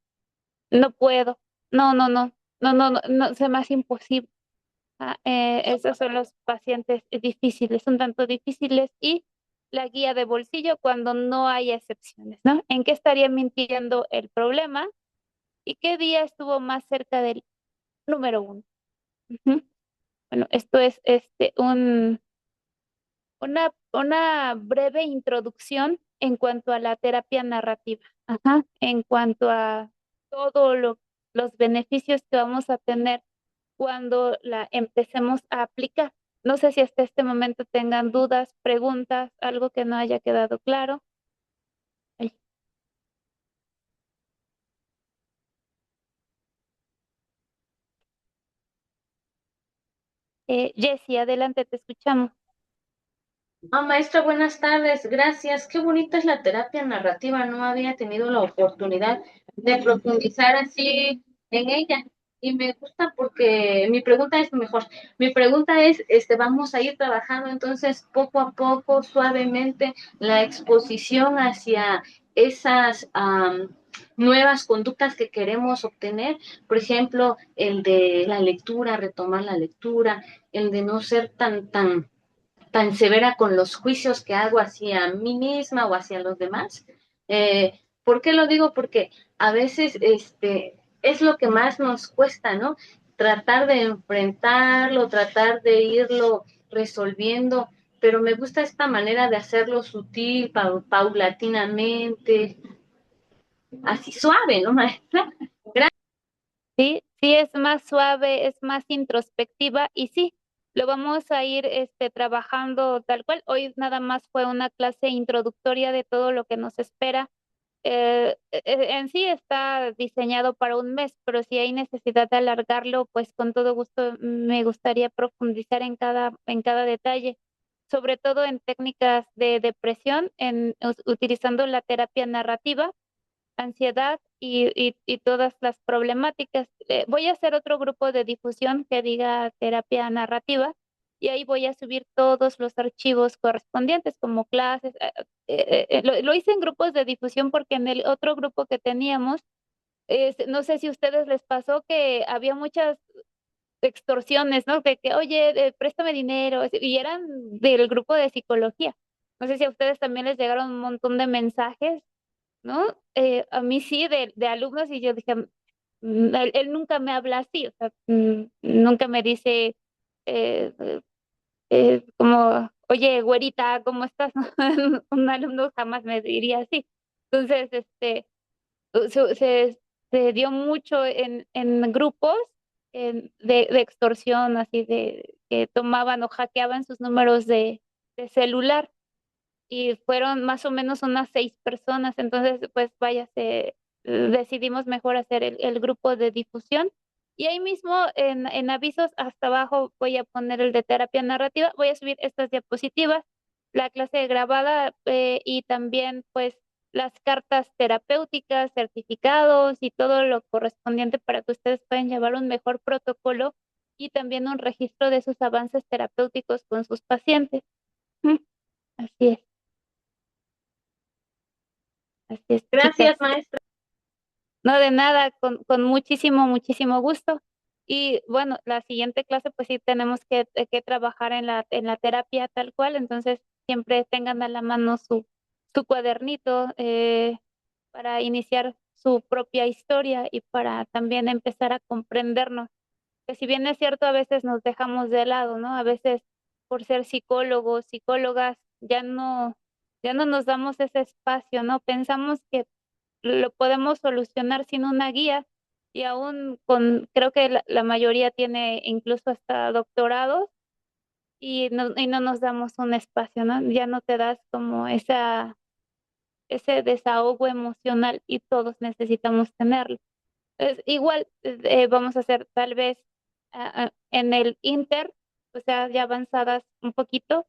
no puedo, no, se me hace imposible. Esos son los pacientes difíciles, un tanto difíciles y la guía de bolsillo cuando no hay excepciones, ¿no? ¿En qué estaría mintiendo el problema? ¿Y qué día estuvo más cerca del número uno? Ujú. Bueno, esto es una breve introducción en cuanto a la terapia narrativa, ajá, en cuanto a los beneficios que vamos a tener cuando la empecemos a aplicar. No sé si hasta este momento tengan dudas, preguntas, algo que no haya quedado claro. Ay, Jessie, adelante, te escuchamos. Maestra, buenas tardes, gracias. Qué bonita es la terapia narrativa. No había tenido la oportunidad de profundizar así en ella. Y me gusta porque mi pregunta es mejor. Mi pregunta es, vamos a ir trabajando entonces poco a poco, suavemente, la exposición hacia esas nuevas conductas que queremos obtener. Por ejemplo, el de la lectura, retomar la lectura, el de no ser tan severa con los juicios que hago hacia mí misma o hacia los demás. ¿Por qué lo digo? Porque a veces es lo que más nos cuesta, ¿no? Tratar de enfrentarlo, tratar de irlo resolviendo, pero me gusta esta manera de hacerlo sutil, paulatinamente, así suave, ¿no, maestra? Sí, sí, es más suave, es más introspectiva y sí, lo vamos a ir trabajando tal cual. Hoy nada más fue una clase introductoria de todo lo que nos espera. En sí está diseñado para un mes, pero si hay necesidad de alargarlo, pues con todo gusto me gustaría profundizar en cada detalle, sobre todo en técnicas de depresión, utilizando la terapia narrativa, ansiedad y todas las problemáticas. Voy a hacer otro grupo de difusión que diga terapia narrativa y ahí voy a subir todos los archivos correspondientes como clases. Lo hice en grupos de difusión porque en el otro grupo que teníamos, no sé si a ustedes les pasó que había muchas extorsiones, ¿no? Que oye, préstame dinero, y eran del grupo de psicología. No sé si a ustedes también les llegaron un montón de mensajes, ¿no? A mí sí, de alumnos, y yo dije, él nunca me habla así, o sea, nunca me dice como, oye, güerita, ¿cómo estás? Un alumno jamás me diría así. Entonces, se, se- se dio mucho en grupos de extorsión, así de que tomaban o hackeaban sus números de celular y fueron más o menos unas 6 personas. Entonces, pues vaya, decidimos mejor hacer el grupo de difusión. Y ahí mismo en avisos hasta abajo voy a poner el de terapia narrativa, voy a subir estas diapositivas, la clase grabada y también pues las cartas terapéuticas, certificados y todo lo correspondiente para que ustedes puedan llevar un mejor protocolo y también un registro de sus avances terapéuticos con sus pacientes. Mm, Así es. Así es, chicas. Gracias, maestra. No, de nada, con muchísimo, muchísimo gusto. Y bueno, la siguiente clase, pues sí tenemos que trabajar en la terapia tal cual, entonces siempre tengan a la mano su cuadernito para iniciar su propia historia y para también empezar a comprendernos. Que si bien es cierto, a veces nos dejamos de lado, ¿no? A veces por ser psicólogos, psicólogas, ya no nos damos ese espacio, ¿no? Pensamos que lo podemos solucionar sin una guía y aún creo que la mayoría tiene incluso hasta doctorados y no nos damos un espacio, ¿no? Ya no te das como ese desahogo emocional y todos necesitamos tenerlo. Igual vamos a hacer tal vez en el Inter, o sea, ya avanzadas un poquito,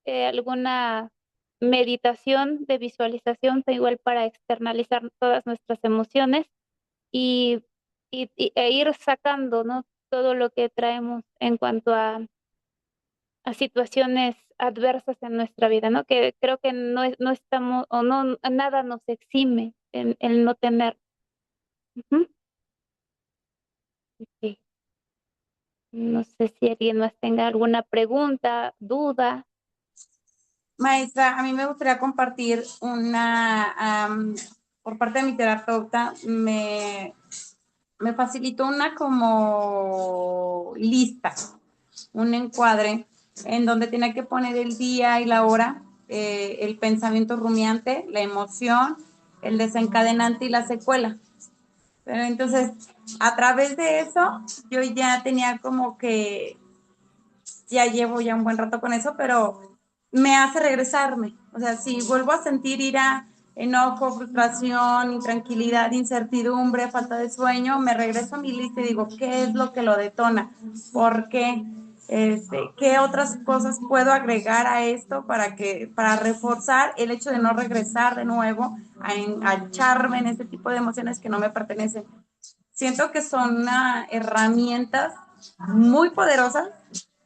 alguna meditación de visualización, igual para externalizar todas nuestras emociones y, e ir sacando, ¿no? Todo lo que traemos en cuanto a situaciones adversas en nuestra vida, ¿no? Que creo que no estamos, o no, nada nos exime en el no tener. Ujú. Ok. No sé si alguien más tenga alguna pregunta, duda. Maestra, a mí me gustaría compartir por parte de mi terapeuta, me facilitó una como lista, un encuadre en donde tenía que poner el día y la hora, el pensamiento rumiante, la emoción, el desencadenante y la secuela. Pero entonces, a través de eso, yo ya tenía como que ya llevo ya un buen rato con eso, pero me hace regresarme. O sea, si vuelvo a sentir ira, enojo, frustración, intranquilidad, incertidumbre, falta de sueño, me regreso a mi lista y digo, ¿qué es lo que lo detona? ¿Por qué? ¿Qué otras cosas puedo agregar a esto para reforzar el hecho de no regresar de nuevo a echarme en este tipo de emociones que no me pertenecen? Siento que son herramientas muy poderosas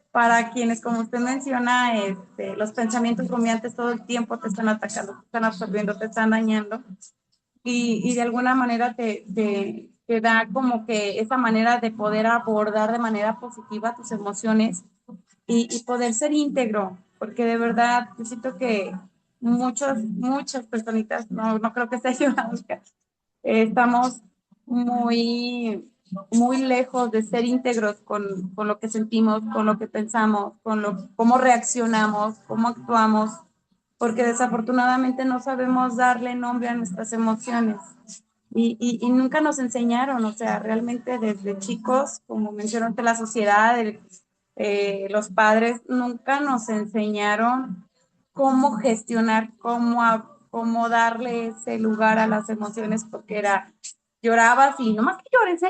para quienes, como usted menciona, los pensamientos rumiantes todo el tiempo te están atacando, te están absorbiendo, te están dañando y de alguna manera te da como que esa manera de poder abordar de manera positiva tus emociones y poder ser íntegro, porque de verdad yo siento que muchas personitas, no creo que sea yo la única, estamos muy, muy lejos de ser íntegros con lo que sentimos, con lo que pensamos, cómo reaccionamos, cómo actuamos, porque desafortunadamente no sabemos darle nombre a nuestras emociones. Y nunca nos enseñaron, o sea, realmente desde chicos, como mencionó ante la sociedad, los padres nunca nos enseñaron cómo gestionar, cómo darle ese lugar a las emociones, porque llorabas y nomás que llores,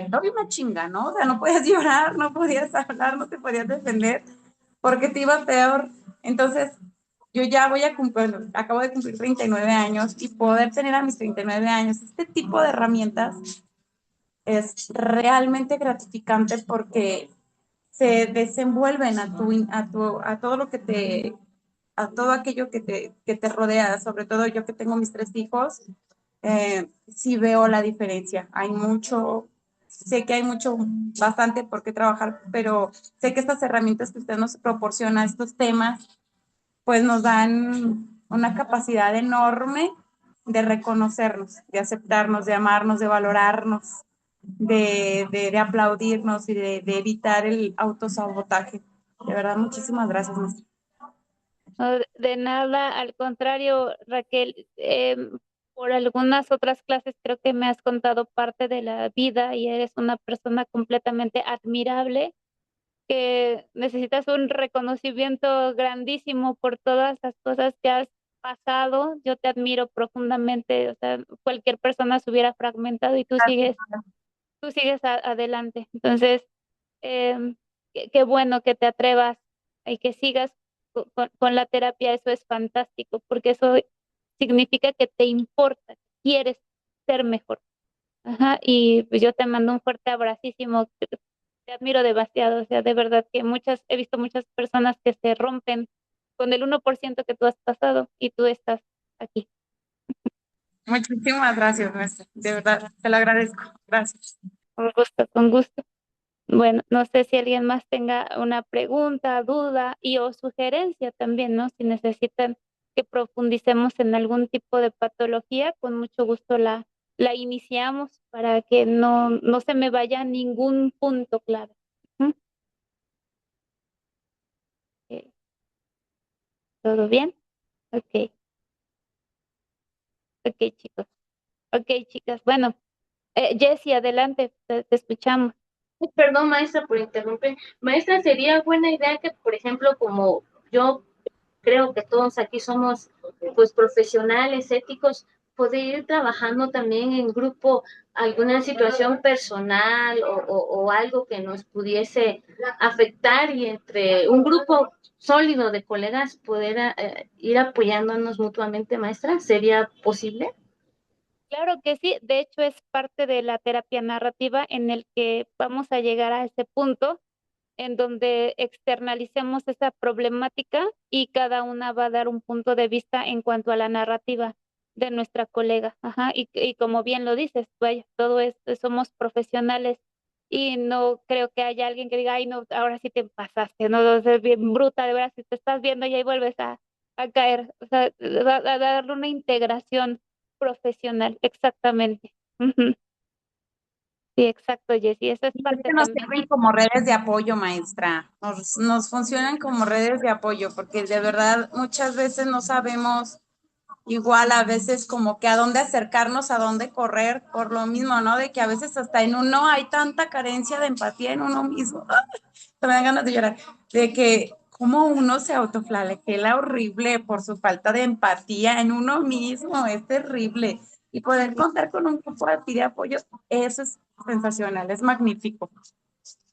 no había una chinga, ¿no? O sea, no podías llorar, no podías hablar, no te podías defender, porque te iba peor. Entonces, yo ya acabo de cumplir 39 años y poder tener a mis 39 años este tipo de herramientas es realmente gratificante porque se desenvuelven a todo lo que a todo aquello que te rodea, sobre todo yo que tengo mis 3 hijos, sí veo la diferencia. Sé que hay bastante por qué trabajar, pero sé que estas herramientas que usted nos proporciona, estos temas, pues nos dan una capacidad enorme de reconocernos, de aceptarnos, de amarnos, de valorarnos, de aplaudirnos y de evitar el autosabotaje. De verdad, muchísimas gracias, maestra. No, de nada, al contrario, Raquel, por algunas otras clases creo que me has contado parte de la vida y eres una persona completamente admirable, que necesitas un reconocimiento grandísimo por todas las cosas que has pasado. Yo te admiro profundamente, o sea, cualquier persona se hubiera fragmentado y tú sigues adelante. Entonces, qué bueno que te atrevas y que sigas con la terapia, eso es fantástico, porque eso significa que te importa, que quieres ser mejor. Ajá, y pues yo te mando un fuerte abracísimo, te admiro demasiado, o sea, de verdad que he visto muchas personas que se rompen con el 1% que tú has pasado y tú estás aquí. Muchísimas gracias, maestra. De verdad, te lo agradezco. Gracias. Con gusto, con gusto. Bueno, no sé si alguien más tenga una pregunta, duda y o sugerencia también, ¿no? Si necesitan que profundicemos en algún tipo de patología, con mucho gusto la iniciamos para que no se me vaya ningún punto clave. ¿Mm? Eh, ¿Todo bien? Ok, ok, chicos. Ok, chicas. Bueno, Jessie, adelante, te escuchamos. Perdón, maestra, por interrumpir. Maestra, sería buena idea que, por ejemplo, como yo creo que todos aquí somos pues profesionales, éticos, poder ir trabajando también en grupo alguna situación personal o algo que nos pudiese afectar y entre un grupo sólido de colegas poder ir apoyándonos mutuamente, maestra. ¿Sería posible? Claro que sí, de hecho es parte de la terapia narrativa en el que vamos a llegar a ese punto en donde externalicemos esa problemática y cada una va a dar un punto de vista en cuanto a la narrativa de nuestra colega. Ajá, y como bien lo dices, vaya, todo es, somos profesionales y no creo que haya alguien que diga, ay, no, ahora sí te pasaste, no, no, es bien bruta, de verdad, si te estás viendo y ahí vuelves a caer. O sea, a darle una integración profesional, exactamente. Ujú. Sí, exacto, Jessy, eso es Y creo parte que nos también. sirven como redes de apoyo, maestra. Nos funcionan como redes de apoyo, porque de verdad muchas veces no sabemos igual a veces como que a dónde acercarnos, a dónde correr, por lo mismo, ¿no? De que a veces hasta en uno hay tanta carencia de empatía en uno mismo. Me dan ganas de llorar. De que como uno se autoflagela horrible por su falta de empatía en uno mismo, es terrible. Y poder contar con un grupo de apoyo, eso es sensacional, es magnífico.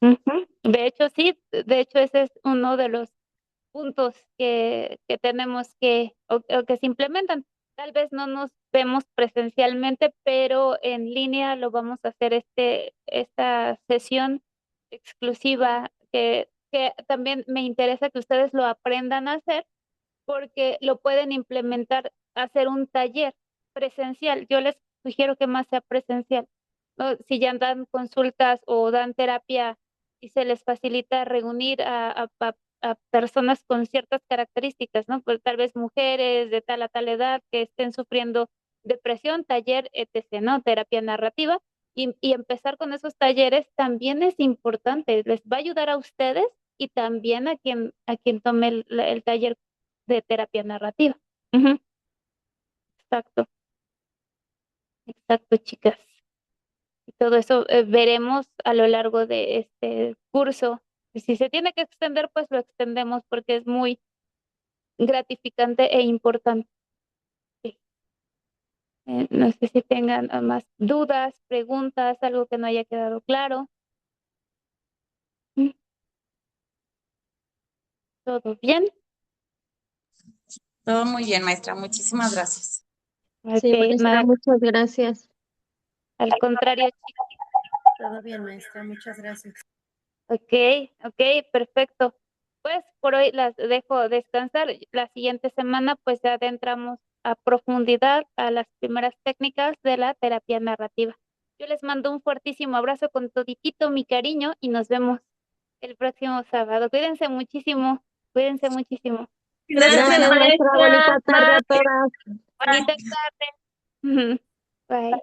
Ujú. De hecho, sí, de hecho ese es uno de los puntos que tenemos o que se implementan. Tal vez no nos vemos presencialmente, pero en línea lo vamos a hacer esta sesión exclusiva que también me interesa que ustedes lo aprendan a hacer porque lo pueden implementar, hacer un taller presencial. Yo les sugiero que más sea presencial, ¿no? Si ya dan consultas o dan terapia y se les facilita reunir a personas con ciertas características, ¿no? Pues tal vez mujeres de tal a tal edad que estén sufriendo depresión, taller, etc., ¿no? Terapia narrativa. Y empezar con esos talleres también es importante, les va a ayudar a ustedes y también a quien tome el taller de terapia narrativa. Ujú. Exacto, exacto, chicas. Y todo eso veremos a lo largo de este curso. Y si se tiene que extender, pues lo extendemos porque es muy gratificante e importante. Sí. No sé si tengan más dudas, preguntas, algo que no haya quedado claro. Mm, ¿Todo bien? Todo muy bien, maestra. Muchísimas gracias. Ok, Sí, maestra, muchas gracias. al contrario, chicas. Todo bien, maestra, muchas gracias. Ok, ok, perfecto. Pues por hoy las dejo descansar. La siguiente semana pues ya adentramos a profundidad a las primeras técnicas de la terapia narrativa. Yo les mando un fuertísimo abrazo con toditito mi cariño y nos vemos el próximo sábado. Cuídense muchísimo, cuídense muchísimo. Fin de Gracias, semana. maestra. Bonita tarde a todas. Bonita tarde. Bye.